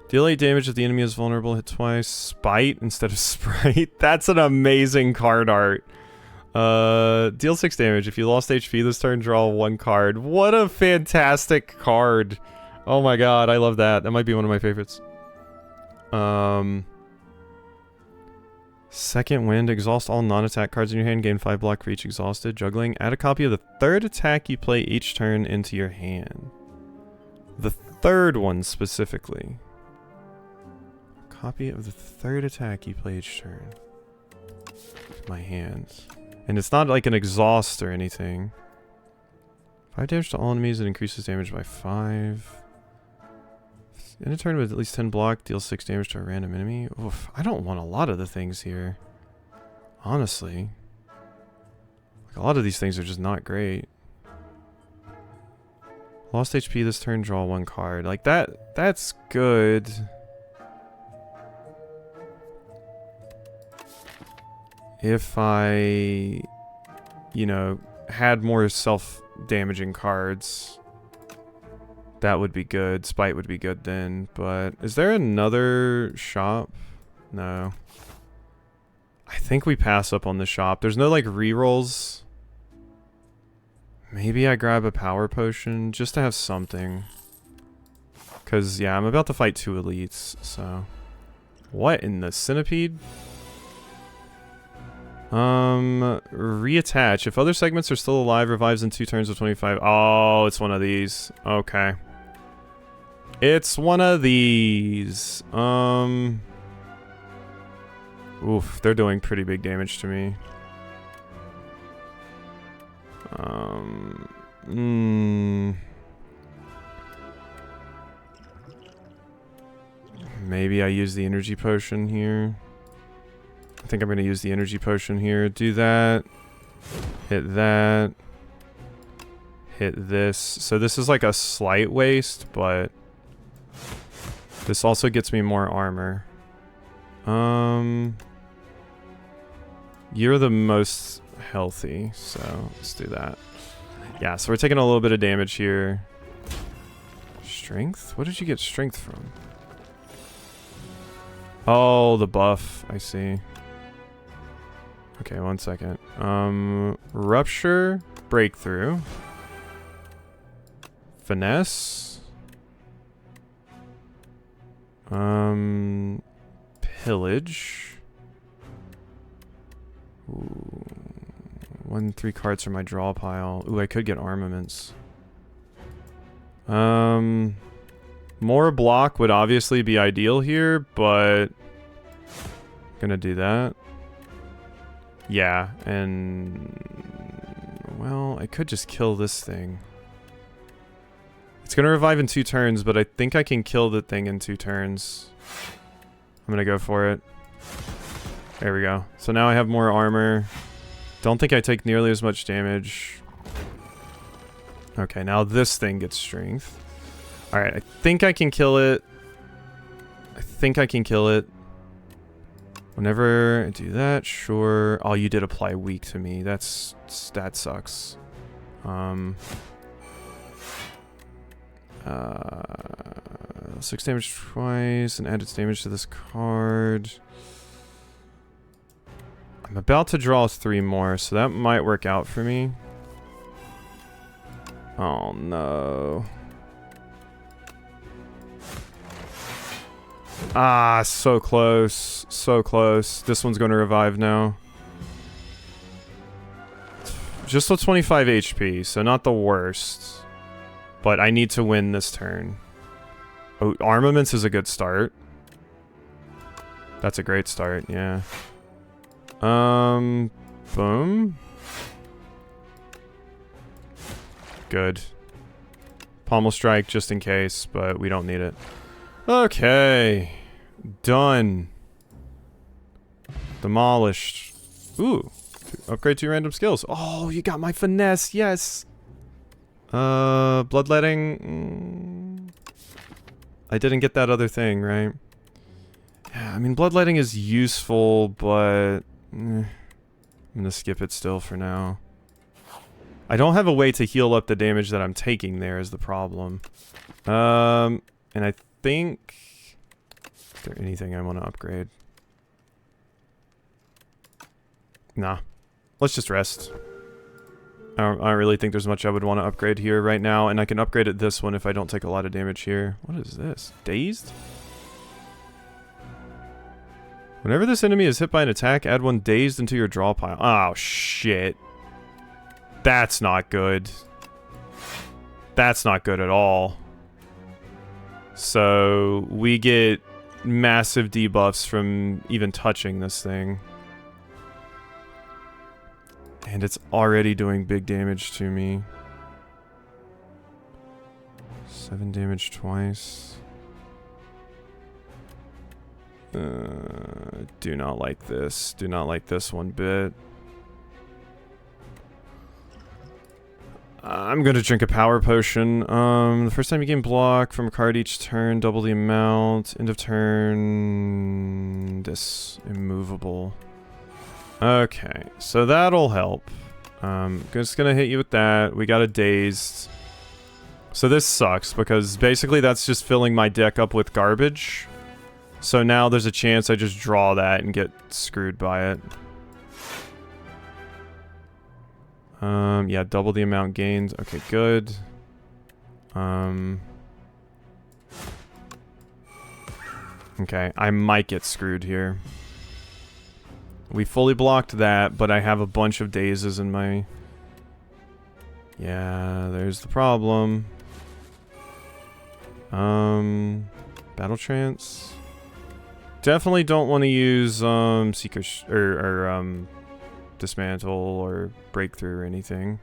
Deal 8 damage if the enemy is vulnerable, hit twice. Spite instead of Sprite. That's an amazing card art. Deal 6 damage. If you lost HP this turn, draw 1 card. What a fantastic card. Oh my god, I love that. That might be one of my favorites. Second Wind. Exhaust all non-attack cards in your hand. Gain 5 block for each exhausted. Juggling. Add a copy of the 3rd attack you play each turn into your hand. The 3rd one specifically. A copy of the 3rd attack you play each turn. My hands. And it's not like an exhaust or anything. 5 damage to all enemies. It increases damage by 5. In a turn with at least 10 block, deal 6 damage to a random enemy. Oof, I don't want a lot of the things here. Honestly. Like, a lot of these things are just not great. Lost HP this turn, draw 1 card. Like, that's good. If I, you know, had more self-damaging cards... that would be good. Spite would be good then. But is there another shop? No. I think we pass up on the shop. There's no like rerolls. Maybe I grab a power potion just to have something. Because, yeah, I'm about to fight 2 elites. So. What in the centipede? Reattach. If other segments are still alive, revives in 2 turns of 25. Oh, it's one of these. Okay. It's one of these. Oof, they're doing pretty big damage to me. Maybe I use the energy potion here. I think I'm going to use the energy potion here. Do that. Hit that. Hit this. So this is like a slight waste, but this also gets me more armor. You're the most healthy, so let's do that. Yeah, so we're taking a little bit of damage here. Strength? What did you get strength from? Oh, the buff. I see. Okay, 1 second. Rupture, Breakthrough, Finesse, Pillage. Ooh. 3 cards from my draw pile. Ooh, I could get armaments. More block would obviously be ideal here, but... Gonna do that. Yeah, and... Well, I could just kill this thing. It's gonna revive in 2 turns, but I think I can kill the thing in 2 turns. I'm gonna go for it. There we go. So now I have more armor. Don't think I take nearly as much damage. Okay, now this thing gets strength. Alright, I think I can kill it. I think I can kill it. Whenever I do that, sure. Oh, you did apply weak to me. That sucks. 6 damage twice and add its damage to this card. I'm about to draw 3 more, so that might work out for me. Oh no. Ah, so close. So close. This one's going to revive now. Just with 25 HP, so not the worst. But I need to win this turn. Oh, Armaments is a good start. That's a great start, yeah. Boom. Good. Pommel Strike just in case, but we don't need it. Okay. Done. Demolished. Ooh. Upgrade 2 random skills. Oh, you got my finesse. Yes. Bloodletting. I didn't get that other thing, right? Yeah, I mean, bloodletting is useful, but... I'm gonna skip it still for now. I don't have a way to heal up the damage that I'm taking there is the problem. And I think... Is there anything I want to upgrade? Nah. Let's just rest. I don't really think there's much I would want to upgrade here right now, and I can upgrade at this one if I don't take a lot of damage here. What is this? Dazed? Whenever this enemy is hit by an attack, add 1 dazed into your draw pile. Oh, shit. That's not good. That's not good at all. So, we get massive debuffs from even touching this thing. And it's already doing big damage to me. 7 damage twice. Do not like this. Do not like this one bit. I'm gonna drink a power potion. The first time you gain block from a card each turn, double the amount. End of turn. This immovable. Okay, so that'll help. Just gonna hit you with that. We got a dazed. So this sucks because basically that's just filling my deck up with garbage. So now there's a chance I just draw that and get screwed by it. Yeah, double the amount gained. Okay, good. Okay, I might get screwed here. We fully blocked that, but I have a bunch of dazes in my... Yeah, there's the problem. Battle Trance. Definitely don't want to use Seeker Dismantle or Breakthrough or anything.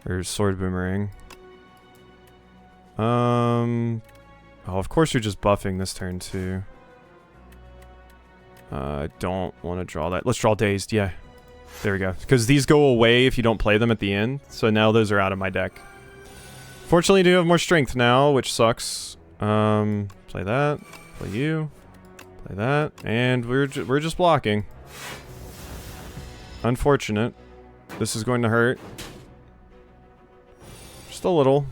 Or Sword Boomerang. Oh, of course you're just buffing this turn too. I don't want to draw that. Let's draw Dazed, yeah. There we go. Because these go away if you don't play them at the end. So now those are out of my deck. Fortunately, I do have more strength now, which sucks. Play that. Play you. Play that. And we're just blocking. Unfortunate. This is going to hurt. Just a little.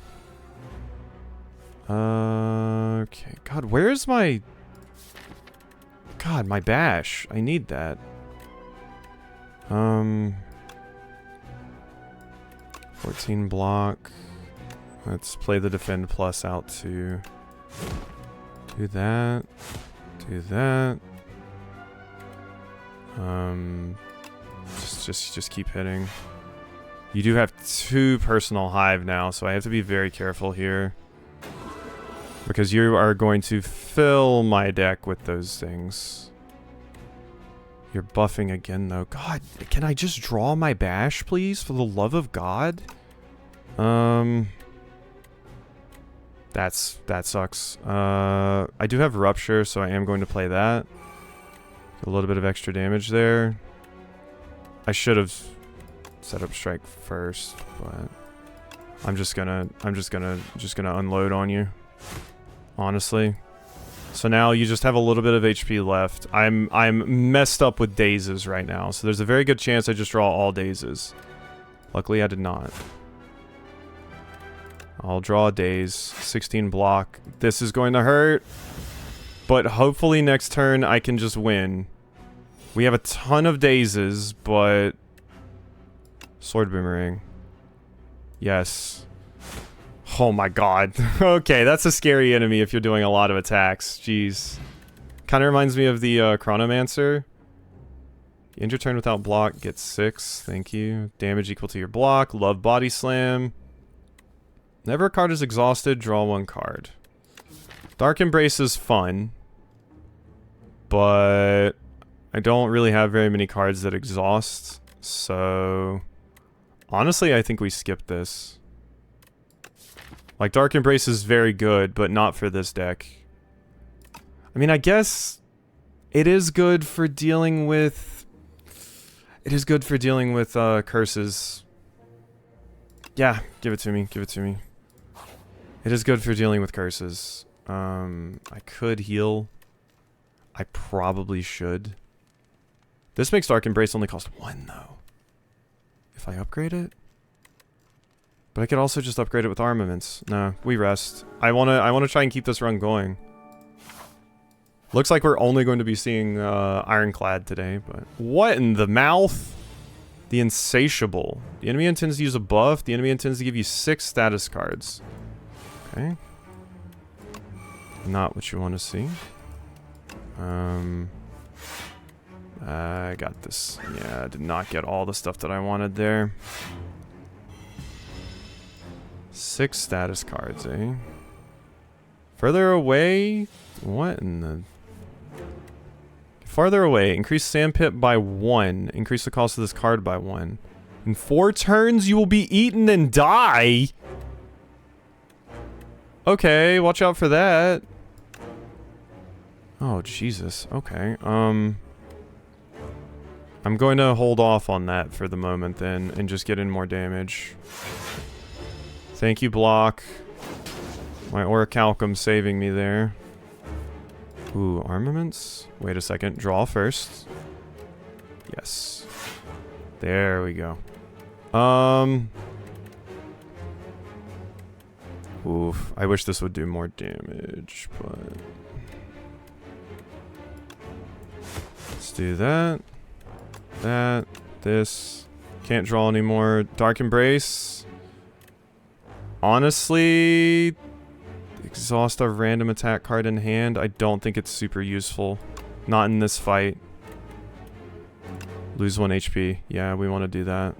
Okay. God, where's my... God, my bash. I need that. 14 block. Let's play the defend plus out to do that. Do that. Just keep hitting. You do have 2 personal hive now, so I have to be very careful here. Because you are going to fill my deck with those things. You're buffing again, though. God, can I just draw my bash, please? For the love of God? That sucks. I do have Rupture, so I am going to play that. A little bit of extra damage there. I should have set up Strike first, but I'm just gonna unload on you. Honestly. So now you just have a little bit of HP left. I'm messed up with dazes right now, so there's a very good chance I just draw all dazes. Luckily I did not. I'll draw a daze. 16 block. This is going to hurt. But hopefully next turn I can just win. We have a ton of dazes, but... Sword Boomerang. Yes. Oh my god. Okay, that's a scary enemy if you're doing a lot of attacks. Jeez. Kind of reminds me of the Chronomancer. End your turn without block, get 6. Thank you. Damage equal to your block. Love Body Slam. Never a card is exhausted, draw 1 card. Dark Embrace is fun. But I don't really have very many cards that exhaust. So... honestly, I think we skip this. Like, Dark Embrace is very good, but not for this deck. I mean, I guess it is good for dealing with... it is good for dealing with curses. Yeah, give it to me, give it to me. It is good for dealing with curses. I could heal. I probably should. This makes Dark Embrace only cost 1, though. If I upgrade it? But I could also just upgrade it with armaments. No, we rest. I wanna try and keep this run going. Looks like we're only going to be seeing Ironclad today, but... what in the mouth? The Insatiable. The enemy intends to use a buff. The enemy intends to give you 6 status cards. Okay. Not what you want to see. I got this. Yeah, I did not get all the stuff that I wanted there. 6 status cards, eh? Further away? What in the... farther away. Increase Sandpit by 1. Increase the cost of this card by 1. In 4 turns, you will be eaten and die? Okay, watch out for that. Oh, Jesus. Okay, I'm going to hold off on that for the moment then, and just get in more damage. Thank you, block. My Orichalcum saving me there. Ooh, armaments? Wait a second, draw first. Yes. There we go. Oof, I wish this would do more damage, but... let's do that. That. This. Can't draw anymore. Dark Embrace. Honestly... exhaust a random attack card in hand. I don't think it's super useful. Not in this fight. Lose 1 HP. Yeah, we want to do that.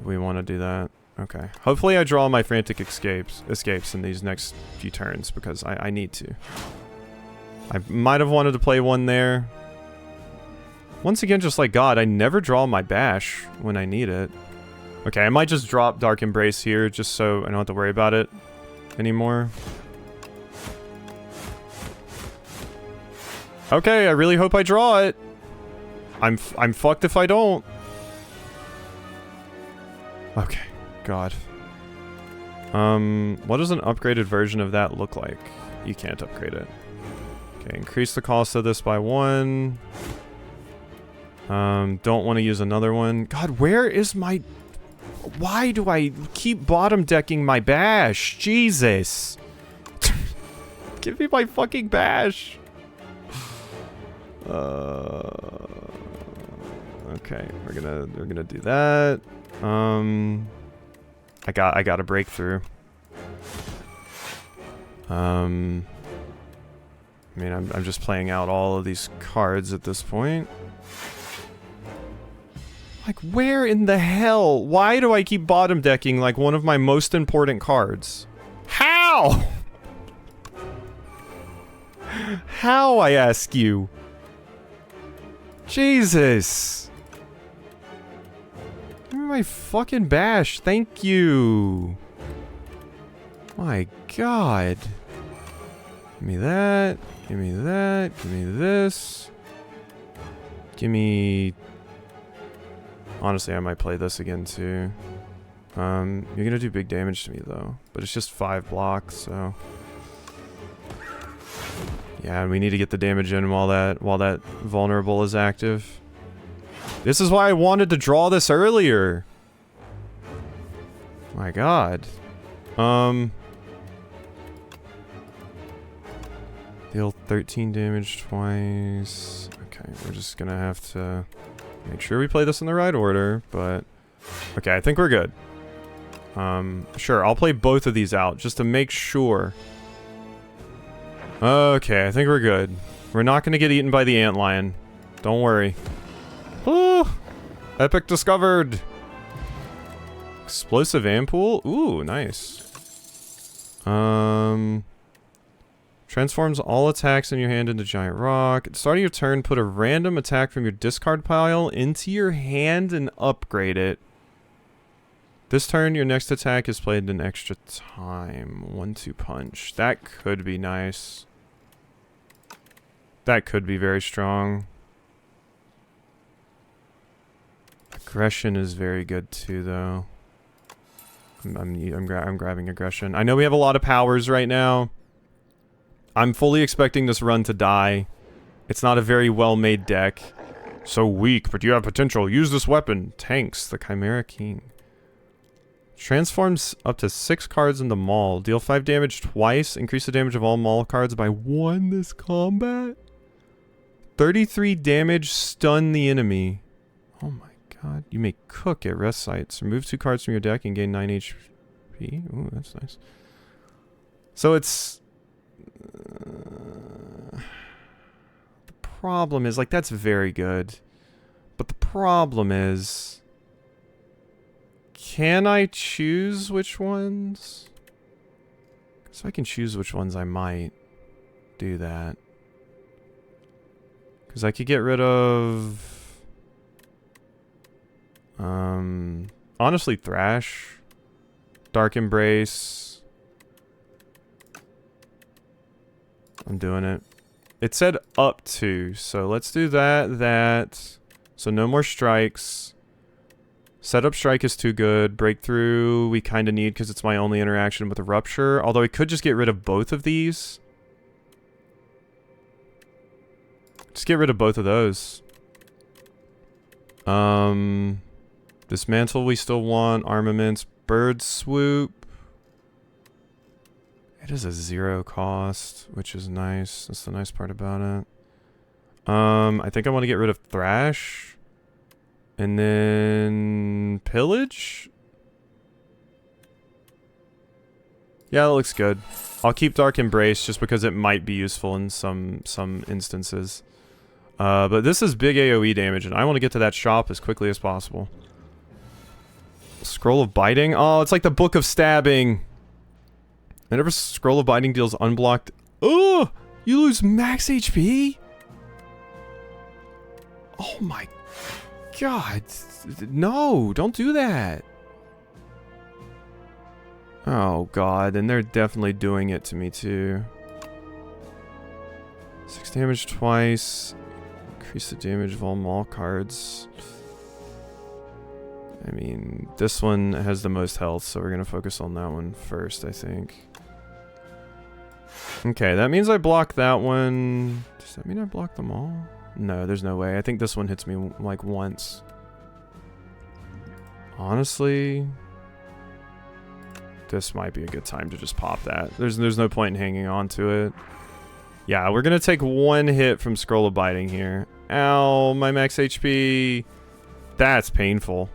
We want to do that. Okay. Hopefully I draw my frantic escapes in these next few turns, because I need to. I might have wanted to play one there. Once again, just like God, I never draw my bash when I need it. Okay, I might just drop Dark Embrace here, just so I don't have to worry about it anymore. Okay, I really hope I draw it. I'm fucked if I don't. Okay, God. What does an upgraded version of that look like? You can't upgrade it. Okay, increase the cost of this by 1. Don't want to use another one. God, where is my... why do I keep bottom decking my bash? Jesus. Give me my fucking bash. Okay, we're gonna do that. I got a breakthrough. I mean, I'm just playing out all of these cards at this point. Like, where in the hell? Why do I keep bottom decking like one of my most important cards? How? How, I ask you? Jesus. Give me my fucking bash. Thank you. My God. Give me that. Give me that. Give me this. Give me... Honestly, I might play this again too. You're gonna do big damage to me though. But it's just 5 blocks, so... Yeah, and we need to get the damage in while that vulnerable is active. This is why I wanted to draw this earlier. My God. Deal 13 damage twice. Okay, we're just gonna have to make sure we play this in the right order, but... Okay, I think we're good. Sure, I'll play both of these out, just to make sure. Okay, I think we're good. We're not gonna get eaten by the antlion. Don't worry. Oh! Epic discovered! Explosive Ampoule? Ooh, nice. Transforms all attacks in your hand into giant rock. At the start of your turn, put a random attack from your discard pile into your hand and upgrade it. This turn, your next attack is played an extra time. 1-2 punch. That could be nice. That could be very strong. Aggression is very good too, though. I'm grabbing aggression. I know we have a lot of powers right now. I'm fully expecting this run to die. It's not a very well-made deck. So weak, but you have potential. Use this weapon. Tanks, the Chimera King. Transforms up to 6 cards into Maul. Deal 5 damage twice. Increase the damage of all Maul cards by 1 this combat. 33 damage, stun the enemy. Oh my God. You may cook at rest sites. Remove 2 cards from your deck and gain 9 HP. Ooh, that's nice. So it's... the problem is, like, that's very good. But the problem is... Can I choose which ones? Because if I can choose which ones, I might do that. Because I could get rid of... honestly, Thrash. Dark Embrace. I'm doing it. It said up to, so let's do that. So no more strikes. Setup strike is too good. Breakthrough we kind of need because it's my only interaction with a rupture. Although I could just get rid of both of these. Just get rid of both of those. Dismantle we still want. Armaments. Bird swoop. It is a 0 cost, which is nice. That's the nice part about it. I think I want to get rid of Thrash. And then... Pillage? Yeah, that looks good. I'll keep Dark Embrace just because it might be useful in some instances. But this is big AoE damage, and I want to get to that shop as quickly as possible. Scroll of Biting? Oh, it's like the Book of Stabbing. Whenever Scroll of Biting deals unblocked... Oh! You lose max HP? Oh my God. No, don't do that. Oh God, and they're definitely doing it to me too. 6 damage twice. Increase the damage of all Maul cards. I mean, this one has the most health, so we're gonna focus on that one first, I think. Okay, that means I block that one. Does that mean I block them all? No, there's no way. I think this one hits me like once. Honestly, this might be a good time to just pop that. There's no point in hanging on to it. Yeah, we're gonna take 1 hit from Scroll of Biting here. Ow, my max HP. That's painful.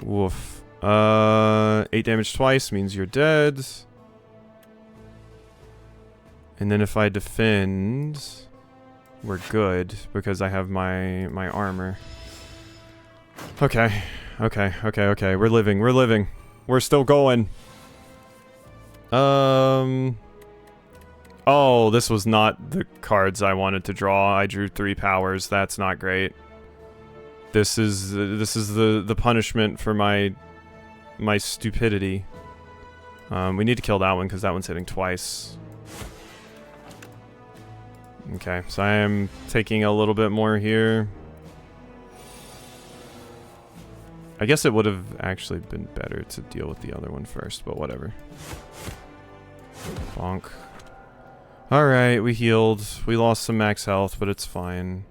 Woof. 8 damage twice means you're dead. And then if I defend, we're good because I have my armor. Okay. We're living. We're still going. Oh, this was not the cards I wanted to draw. I drew 3 powers. That's not great. This is the punishment for my stupidity. We need to kill that one because that one's hitting twice. Okay, so I am taking a little bit more here. I guess it would have actually been better to deal with the other one first, but whatever. Bonk. Alright, we healed. We lost some max health, but it's fine.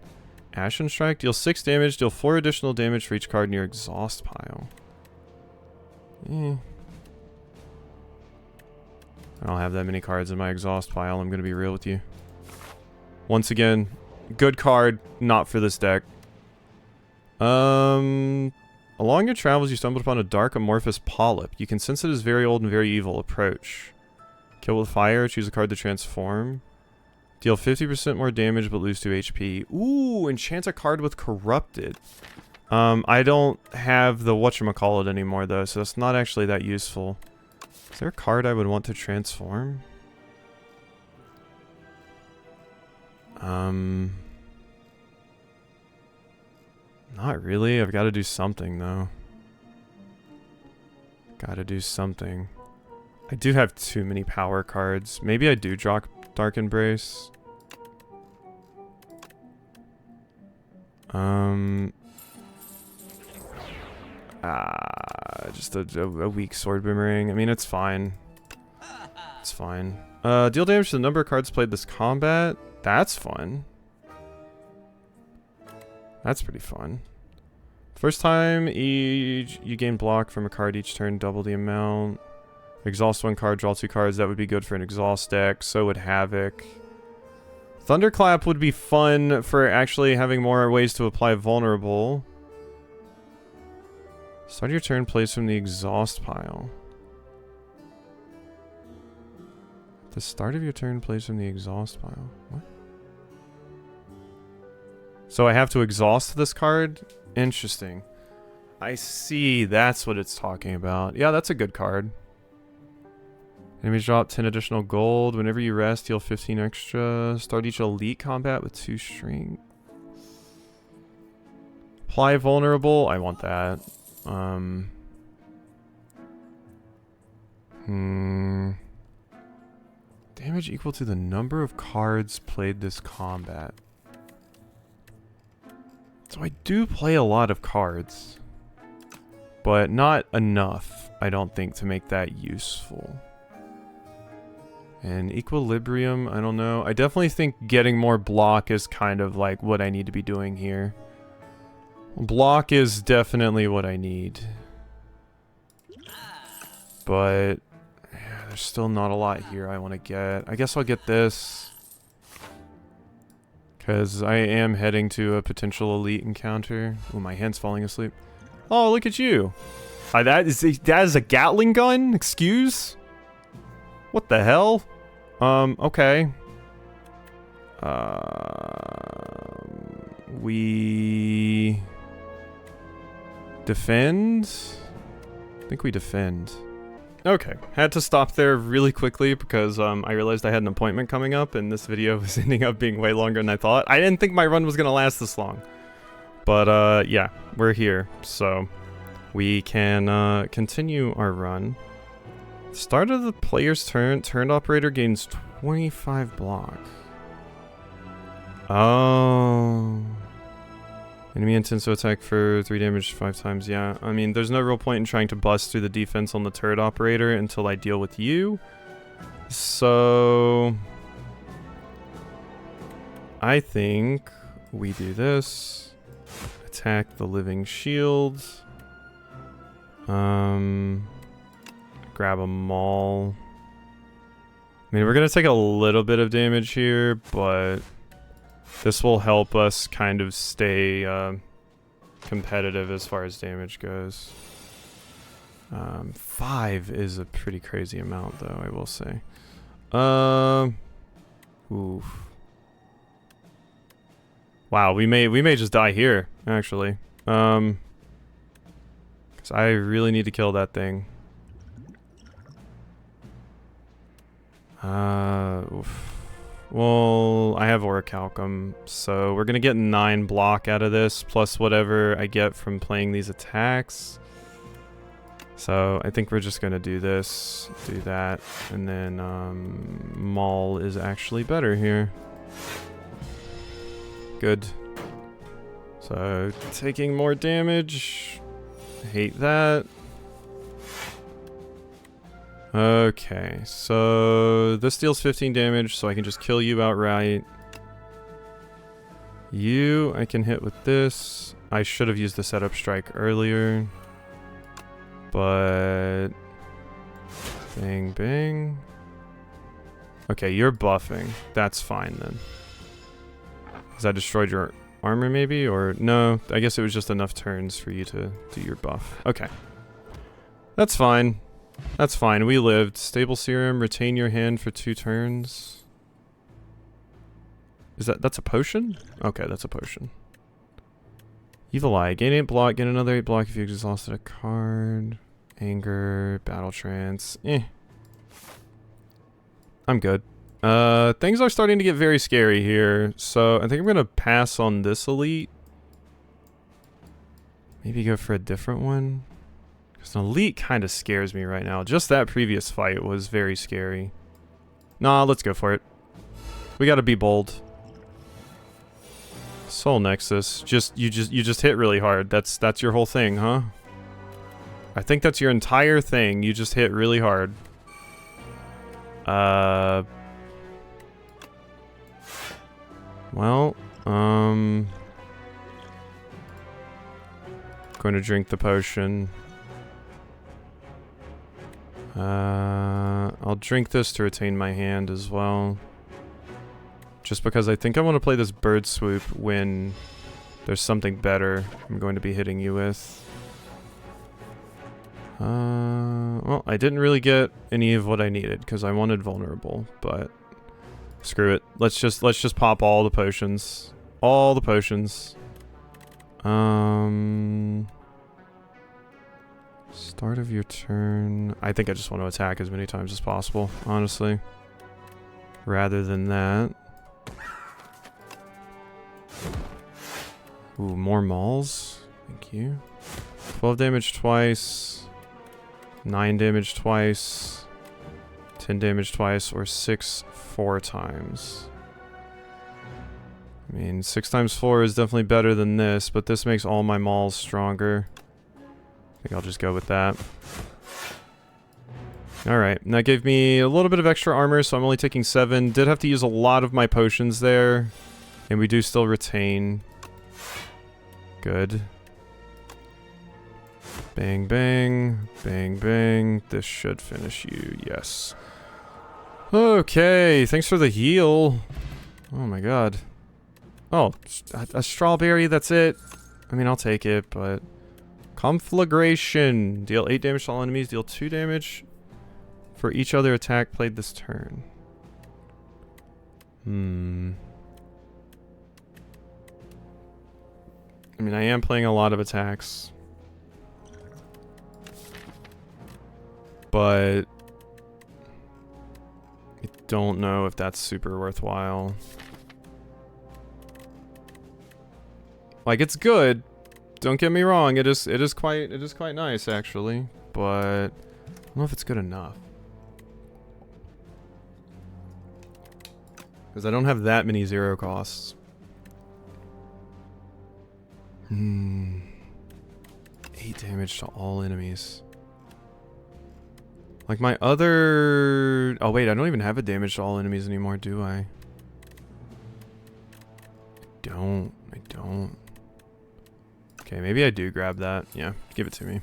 Ashen Strike, deal 6 damage, deal 4 additional damage for each card in your exhaust pile. I don't have that many cards in my exhaust pile, I'm gonna be real with you. Once again, good card, not for this deck. Along your travels, you stumbled upon a dark amorphous polyp. You can sense it is very old and very evil. Approach. Kill with fire, choose a card to transform. Deal 50% more damage, but lose 2 HP. Ooh, enchant a card with corrupted. I don't have the whatchamacallit anymore, though, so that's not actually that useful. Is there a card I would want to transform? Not really. I've got to do something, though. Gotta do something. I do have too many power cards. Maybe I do draw Dark Embrace. Just a weak Sword Boomerang. I mean, it's fine. It's fine. Deal damage to the number of cards played this combat. That's fun. That's pretty fun. First time you gain block from a card each turn, double the amount. Exhaust 1 card, draw 2 cards. That would be good for an exhaust deck. So would Havoc. Thunderclap would be fun for actually having more ways to apply vulnerable. Start your turn, place from the exhaust pile. The start of your turn, place from the exhaust pile. What? So I have to exhaust this card? Interesting. I see, that's what it's talking about. Yeah, that's a good card. Enemies drop 10 additional gold. Whenever you rest, heal 15 extra. Start each elite combat with 2 strength. Apply vulnerable. I want that. Damage equal to the number of cards played this combat. So I do play a lot of cards, but not enough, I don't think, to make that useful. And equilibrium, I don't know. I definitely think getting more block is kind of like what I need to be doing here. Block is definitely what I need. But yeah, there's still not a lot here I want to get. I guess I'll get this. Because I am heading to a potential elite encounter. Oh, my hand's falling asleep. Oh, look at you. That is a Gatling gun? Excuse? What the hell? Okay. We defend? I think we defend. Okay, had to stop there really quickly because I realized I had an appointment coming up and this video was ending up being way longer than I thought. I didn't think my run was gonna last this long. But yeah, we're here, so we can continue our run. Start of the player's turn, turned operator gains 25 block. Oh. Enemy intends to attack for 3 damage 5 times, yeah. I mean, there's no real point in trying to bust through the defense on the turret operator until I deal with you. So I think we do this. Attack the living shield. Grab a maul. I mean, we're gonna take a little bit of damage here, but this will help us kind of stay competitive as far as damage goes. 5 is a pretty crazy amount, though, I will say. Oof. Wow, we may just die here, actually. 'Cause I really need to kill that thing. Oof. Well, I have Orichalcum, so we're gonna get 9 block out of this, plus whatever I get from playing these attacks. So I think we're just gonna do this, do that, and then Maul is actually better here. Good. So taking more damage. Hate that. Okay, so this deals 15 damage, so I can just kill you outright. You, I can hit with this. I should have used the setup strike earlier. But... bang, bang. Okay, you're buffing. That's fine then. Because I destroyed your armor maybe? Or no, I guess it was just enough turns for you to do your buff. Okay. That's fine. That's fine, we lived. Stable Serum, retain your hand for 2 turns. Is that's a potion? Okay, that's a potion. Evil Eye, gain 8 block, get another 8 block if you exhausted a card. Anger, Battle Trance, I'm good. Things are starting to get very scary here, so I think I'm gonna pass on this elite. Maybe go for a different one. Because an elite kind of scares me right now. Just that previous fight was very scary. Nah, let's go for it. We gotta be bold. Soul Nexus. You just hit really hard. That's your whole thing, huh? I think that's your entire thing. You just hit really hard. Well, going to drink the potion. I'll drink this to retain my hand as well. Just because I think I want to play this bird swoop when there's something better I'm going to be hitting you with. Well, I didn't really get any of what I needed because I wanted vulnerable, but screw it. Let's just pop all the potions. All the potions. Start of your turn. I think I just want to attack as many times as possible, honestly. Rather than that. Ooh, more mauls. Thank you. 12 damage twice. 9 damage twice. 10 damage twice, or 6 4 times. I mean, 6 times 4 is definitely better than this, but this makes all my mauls stronger. I think I'll just go with that. Alright, and that gave me a little bit of extra armor, so I'm only taking 7. Did have to use a lot of my potions there. And we do still retain. Good. Bang, bang. Bang, bang. This should finish you, yes. Okay, thanks for the heal. Oh my god. Oh, a strawberry, that's it. I mean, I'll take it, but... Conflagration. Deal 8 damage to all enemies, deal 2 damage for each other attack played this turn. I mean, I am playing a lot of attacks. But... I don't know if that's super worthwhile. Like, it's good. Don't get me wrong, it is quite nice actually, but I don't know if it's good enough. Because I don't have that many 0 costs. 8 damage to all enemies. Like my other... Oh wait, I don't even have a damage to all enemies anymore, do I? I don't. Okay, maybe I do grab that. Yeah, give it to me.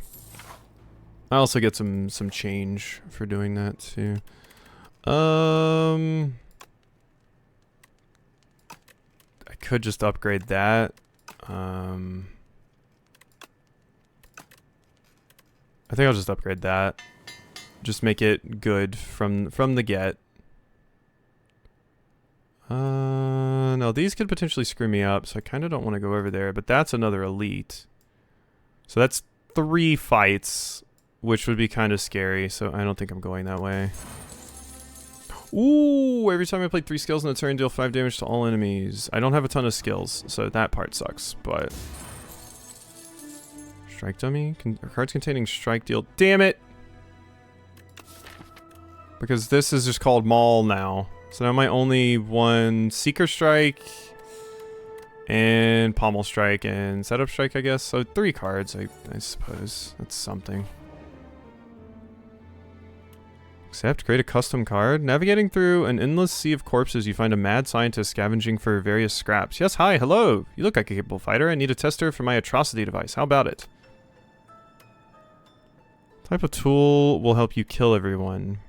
I also get some change for doing that too. I could just upgrade that. I think I'll just upgrade that. Just make it good from the get. No, these could potentially screw me up, so I kind of don't want to go over there, but that's another elite. So that's 3 fights, which would be kind of scary, so I don't think I'm going that way. Ooh, every time I play 3 skills in a turn, deal 5 damage to all enemies. I don't have a ton of skills, so that part sucks, but... Strike dummy? Cards containing strike deal... Damn it! Because this is just called Maul now. So now my only one Seeker Strike... And Pommel Strike and Setup Strike, I guess. So 3 cards, I suppose. That's something. Accept, create a custom card. Navigating through an endless sea of corpses, you find a mad scientist scavenging for various scraps. Yes, hi, hello. You look like a capable fighter. I need a tester for my atrocity device. How about it? Type of tool will help you kill everyone.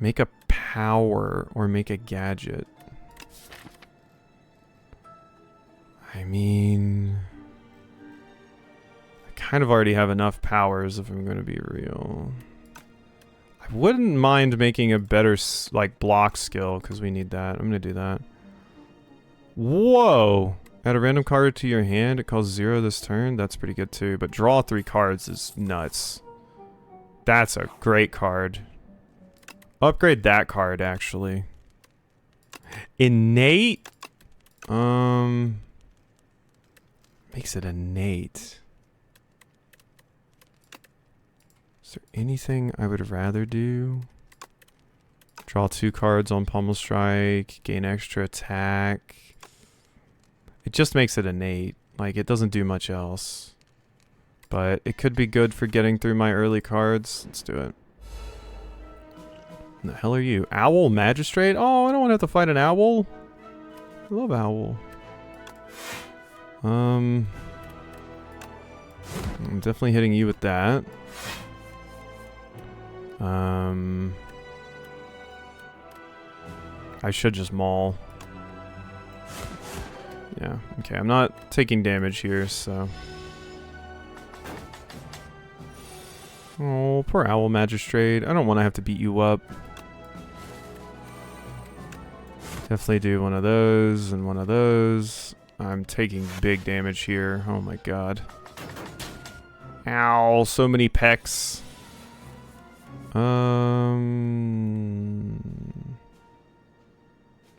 Make a power or make a gadget. I mean... kind of already have enough powers if I'm going to be real. I wouldn't mind making a better like block skill because we need that. I'm going to do that. Whoa! Add a random card to your hand. It costs 0 this turn. That's pretty good too. But draw 3 cards is nuts. That's a great card. Upgrade that card actually. Innate? Makes it innate. Is there anything I would rather do? Draw 2 cards on Pommel Strike, gain extra attack. It just makes it innate. Like, it doesn't do much else. But it could be good for getting through my early cards. Let's do it. What the hell are you? Owl Magistrate? Oh, I don't want to have to fight an owl. I love owl. I'm definitely hitting you with that. I should just maul. Yeah, okay, I'm not taking damage here, so... Oh, poor Owl Magistrate. I don't want to have to beat you up. Definitely do one of those and one of those. I'm taking big damage here. Oh my god. Ow, so many pecs.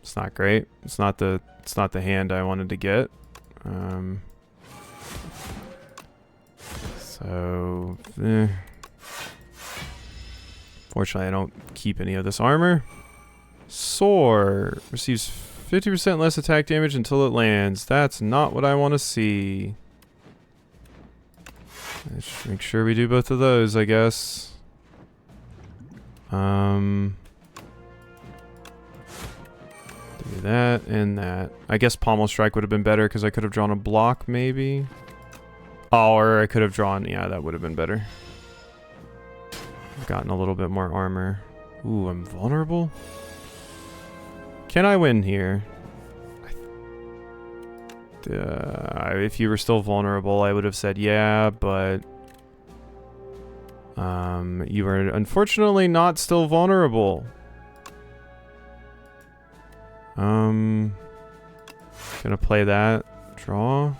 It's not great. It's not the hand I wanted to get. So fortunately I don't keep any of this armor. Soar receives 50% less attack damage until it lands. That's not what I want to see. Let's make sure we do both of those, I guess. Do that and that. I guess Pommel Strike would have been better because I could have drawn a block, maybe. Oh, or I could have drawn... Yeah, that would have been better. I've gotten a little bit more armor. Ooh, I'm vulnerable? Can I win here? If you were still vulnerable, I would have said yeah, but... you are unfortunately not still vulnerable. Gonna play that. Draw.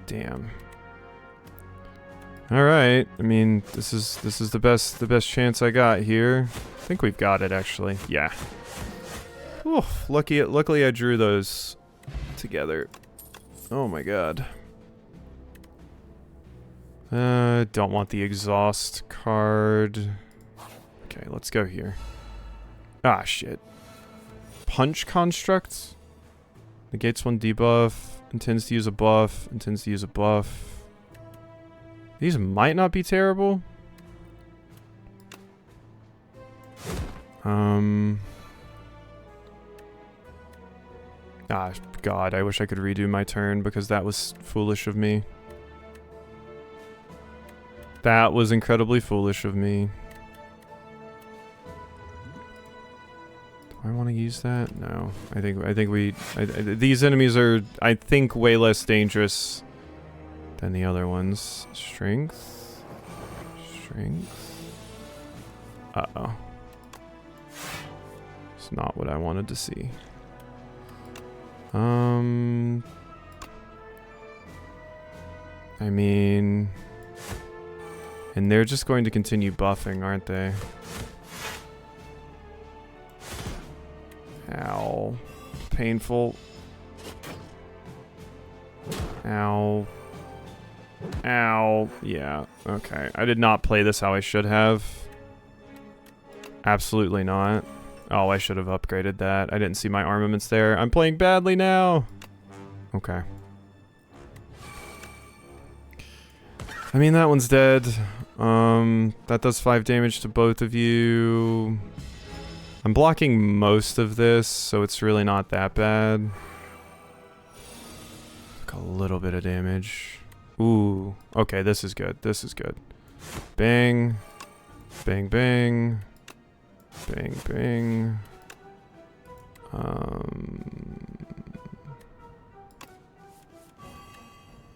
Damn. Alright, I mean, this is the best chance I got here. I think we've got it, actually. Yeah. Oof, luckily I drew those together. Oh my god. Don't want the exhaust card. Okay, let's go here. Ah, shit. Punch Construct. Negates 1 debuff. Intends to use a buff. Intends to use a buff. These might not be terrible. Ah, God, I wish I could redo my turn because that was foolish of me. That was incredibly foolish of me. Do I want to use that? No. I think these enemies are, I think, way less dangerous than the other ones. Strength. Strength. Uh-oh. It's not what I wanted to see. I mean... And they're just going to continue buffing, aren't they? Ow. Painful. Ow. Ow. Yeah, okay. I did not play this how I should have. Absolutely not. Oh, I should have upgraded that. I didn't see my armaments there. I'm playing badly now. Okay. I mean, that one's dead. That does 5 damage to both of you. I'm blocking most of this, so it's really not that bad. Like a little bit of damage. Ooh. Okay, this is good. This is good. Bang. Bang, bang. Bang, bang.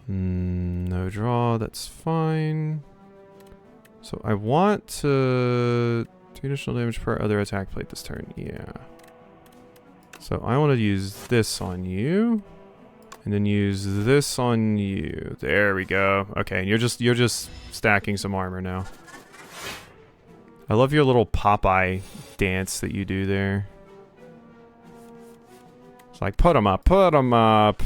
No draw, that's fine. So I want to do additional damage per other attack plate this turn. Yeah. So I want to use this on you, and then use this on you. There we go. Okay, and you're just stacking some armor now. I love your little Popeye dance that you do there. It's like, put 'em up, put 'em up.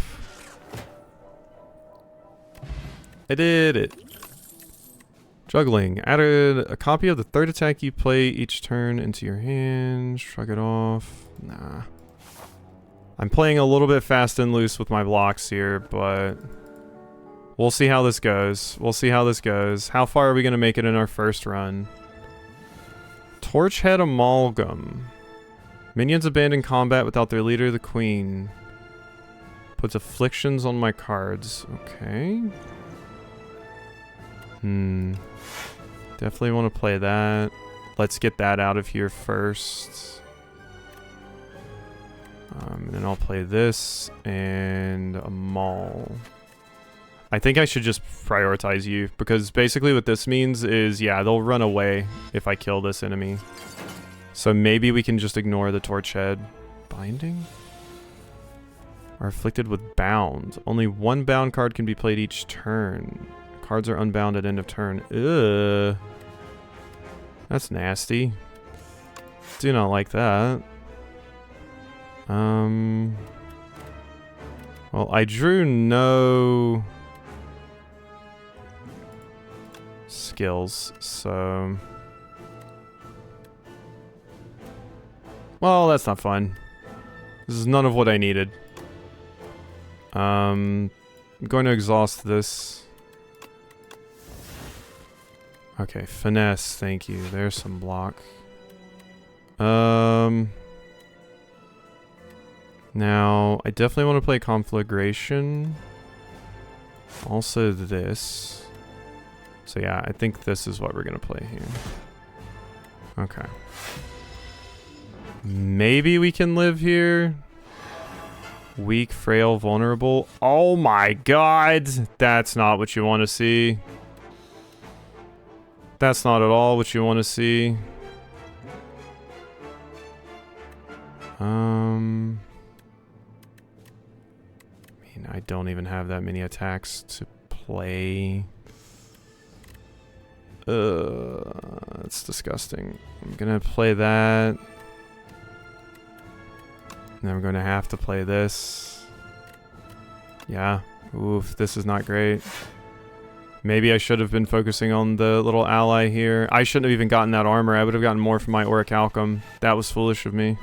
I did it. Juggling. Added a copy of the third attack you play each turn into your hand. Shrug it off. Nah. I'm playing a little bit fast and loose with my blocks here, but we'll see how this goes. We'll see how this goes. How far are we going to make it in our first run? Torchhead Amalgam. Minions abandon combat without their leader, the Queen. Puts afflictions on my cards. Okay. Definitely want to play that. Let's get that out of here first. And then I'll play this and a Maul. I think I should just prioritize you, because basically what this means is, yeah, they'll run away if I kill this enemy. So maybe we can just ignore the Torchhead. Binding? Are afflicted with bound. Only one bound card can be played each turn. Cards are unbound at end of turn. Ugh. That's nasty. Do not like that. Well, I drew no skills, so... Well, that's not fun. This is none of what I needed. I'm going to exhaust this. Okay, finesse, thank you. There's some block. Now, I definitely want to play Conflagration. Also this. So yeah, I think this is what we're going to play here. Okay. Maybe we can live here. Weak, frail, vulnerable. Oh my god! That's not what you want to see. That's not at all what you want to see. I mean, I don't even have that many attacks to play. It's disgusting. I'm gonna play that. And then I'm gonna have to play this. Yeah. Oof, this is not great. Maybe I should have been focusing on the little ally here. I shouldn't have even gotten that armor. I would have gotten more from my Orichalcum. That was foolish of me.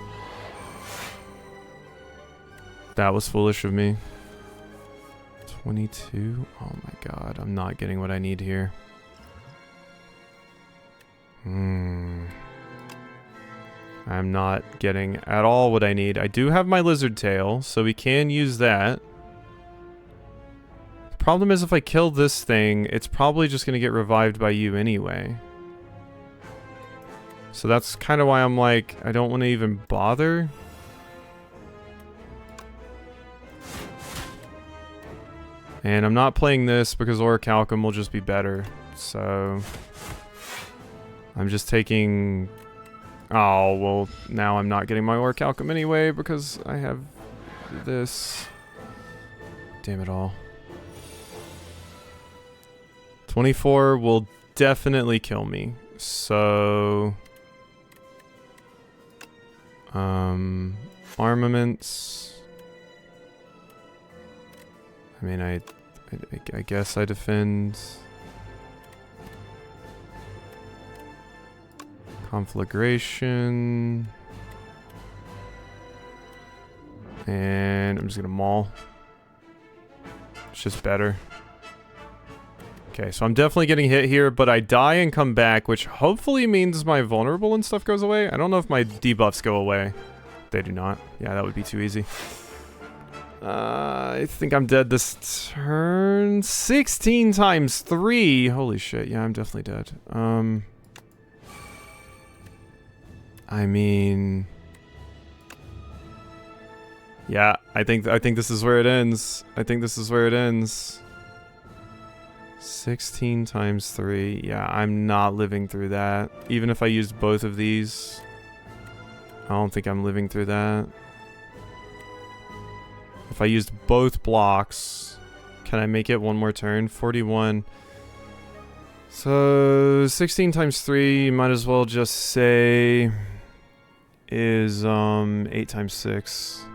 That was foolish of me. 22? Oh my god, I'm not getting what I need here. I'm not getting at all what I need. I do have my lizard tail, so we can use that. The problem is if I kill this thing, it's probably just going to get revived by you anyway. So that's kind of why I'm like, I don't want to even bother. And I'm not playing this because Orichalcum will just be better. So I'm just taking... Oh, well, now I'm not getting my Orichalcum anyway because I have this. Damn it all. 24 will definitely kill me. So... armaments. I mean, I guess I defend. Conflagration. And I'm just gonna maul. It's just better. Okay, so I'm definitely getting hit here, but I die and come back, which hopefully means my vulnerable and stuff goes away. I don't know if my debuffs go away. They do not. Yeah, that would be too easy. I think I'm dead this turn. 16 times 3. Holy shit. Yeah, I'm definitely dead. I mean, yeah, I think this is where it ends. I think this is where it ends. 16 times 3. Yeah, I'm not living through that. Even if I used both of these, I don't think I'm living through that. If I used both blocks, can I make it one more turn? 41. So 16 times 3, might as well just say is 8 times 6.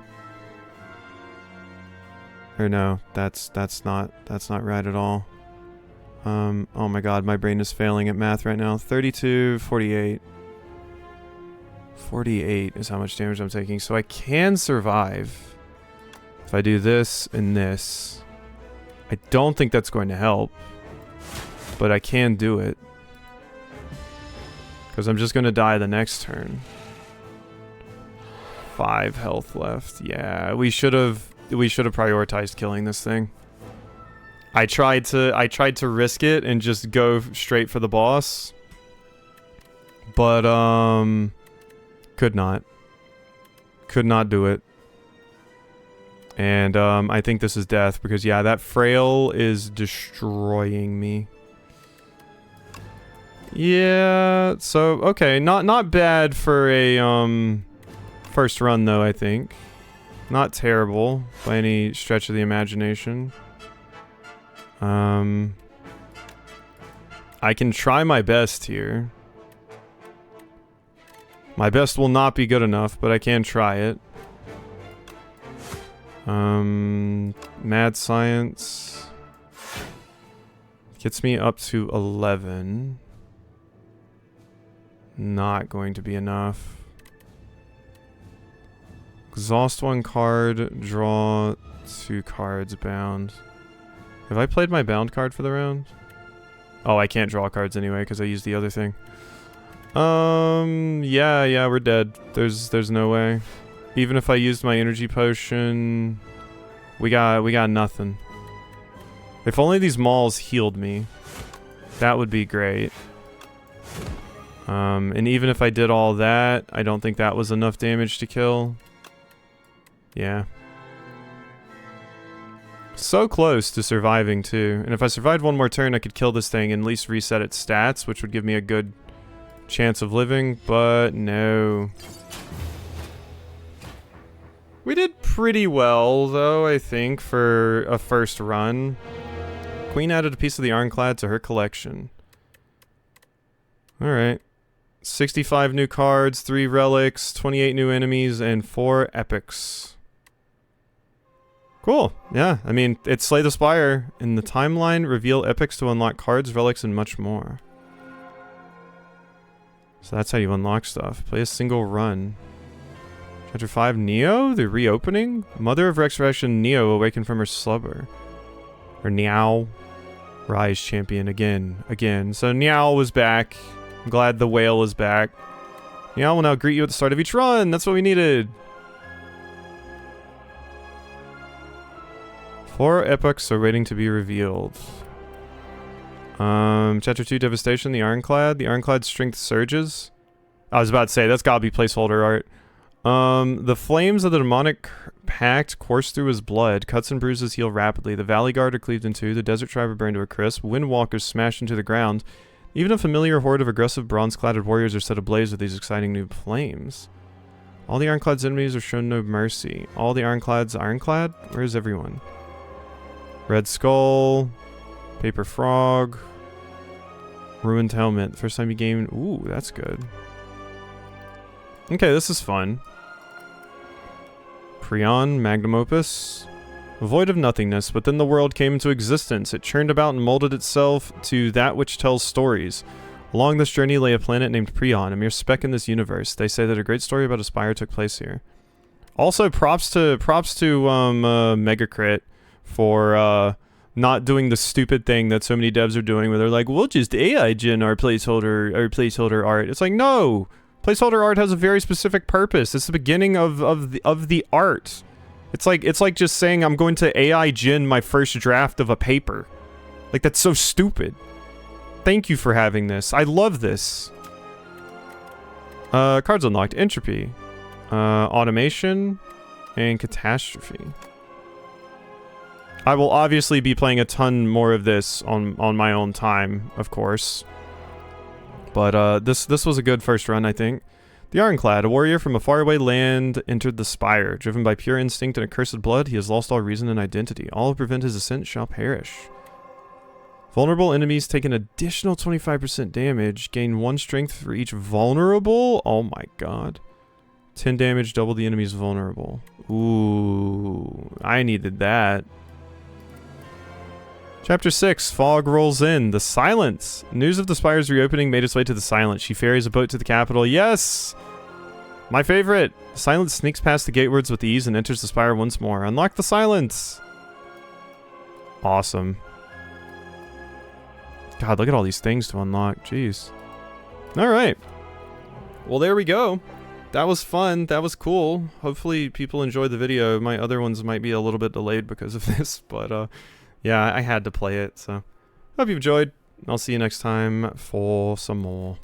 Or no, that's not right at all. Oh my god, my brain is failing at math right now. 32, 48. 48 is how much damage I'm taking. So I can survive if I do this and this. I don't think that's going to help, but I can do it. Because I'm just going to die the next turn. 5 health left. Yeah, we should have prioritized killing this thing. I tried to risk it and just go straight for the boss, but could not do it. And I think this is death because yeah, that frail is destroying me. Yeah, so okay, not bad for a first run though, I think. Not terrible by any stretch of the imagination. I can try my best here. My best will not be good enough, but I can try it. Mad Science gets me up to 11. Not going to be enough. Exhaust 1 card, draw 2 cards bound. Have I played my bound card for the round? Oh, I can't draw cards anyway because I used the other thing. Yeah, we're dead. There's no way. Even if I used my energy potion, we got nothing. If only these mauls healed me, that would be great. And even if I did all that, I don't think that was enough damage to kill. Yeah. So close to surviving too. And if I survived one more turn, I could kill this thing and at least reset its stats, which would give me a good chance of living, but no. We did pretty well though, I think, for a first run. Queen added a piece of the Ironclad to her collection. Alright. 65 new cards, 3 relics, 28 new enemies, and 4 epics. Cool. Yeah, I mean, it's Slay the Spire. In the timeline, reveal epics to unlock cards, relics, and much more. So that's how you unlock stuff. Play a single run. Chapter 5, Neo? The reopening? Mother of Resurrection Neo awakened from her slumber. Or Niao. Rise champion again. So Niao was back. I'm glad the whale is back. Niao will now greet you at the start of each run. That's what we needed. 4 epics are waiting to be revealed. Chapter 2, Devastation, the Ironclad. The Ironclad's strength surges. I was about to say, that's gotta be placeholder art. The flames of the demonic pact course through his blood. Cuts and bruises heal rapidly. The Valley Guard are cleaved in two. The Desert Tribe are burned to a crisp. Windwalkers smashed into the ground. Even a familiar horde of aggressive bronze-cladded warriors are set ablaze with these exciting new flames. All the Ironclad's enemies are shown no mercy. All the Ironclad's ironclad? Where is everyone? Red Skull, Paper Frog, Ruined Helmet. First time you gain... Ooh, that's good. Okay, this is fun. Prion, magnum opus. Void of nothingness, but then the world came into existence. It churned about and molded itself to that which tells stories. Along this journey lay a planet named Prion, a mere speck in this universe. They say that a great story about a spire took place here. Also, props to Megacrit for not doing the stupid thing that so many devs are doing, where they're like, "We'll just AI gen our placeholder art." It's like, no, placeholder art has a very specific purpose. It's the beginning of the art. It's like just saying I'm going to AI gen my first draft of a paper. Like, that's so stupid. Thank you for having this. I love this. Cards unlocked. Entropy. Automation. And catastrophe. I will obviously be playing a ton more of this on my own time, of course. But this was a good first run, I think. The Ironclad, a warrior from a faraway land, entered the Spire. Driven by pure instinct and accursed blood, he has lost all reason and identity. All who prevent his ascent shall perish. Vulnerable enemies take an additional 25% damage. Gain 1 strength for each vulnerable. Oh my god. 10 damage, double the enemy's vulnerable. Ooh, I needed that. Chapter 6, Fog rolls in. The Silence. News of the Spire's reopening made its way to the Silence. She ferries a boat to the capital. Yes! My favorite. Silence sneaks past the gatewards with ease and enters the Spire once more. Unlock the Silence! Awesome. God, look at all these things to unlock. Jeez. Alright. Well, there we go. That was fun. That was cool. Hopefully people enjoyed the video. My other ones might be a little bit delayed because of this, but yeah, I had to play it, so hope you enjoyed. I'll see you next time for some more.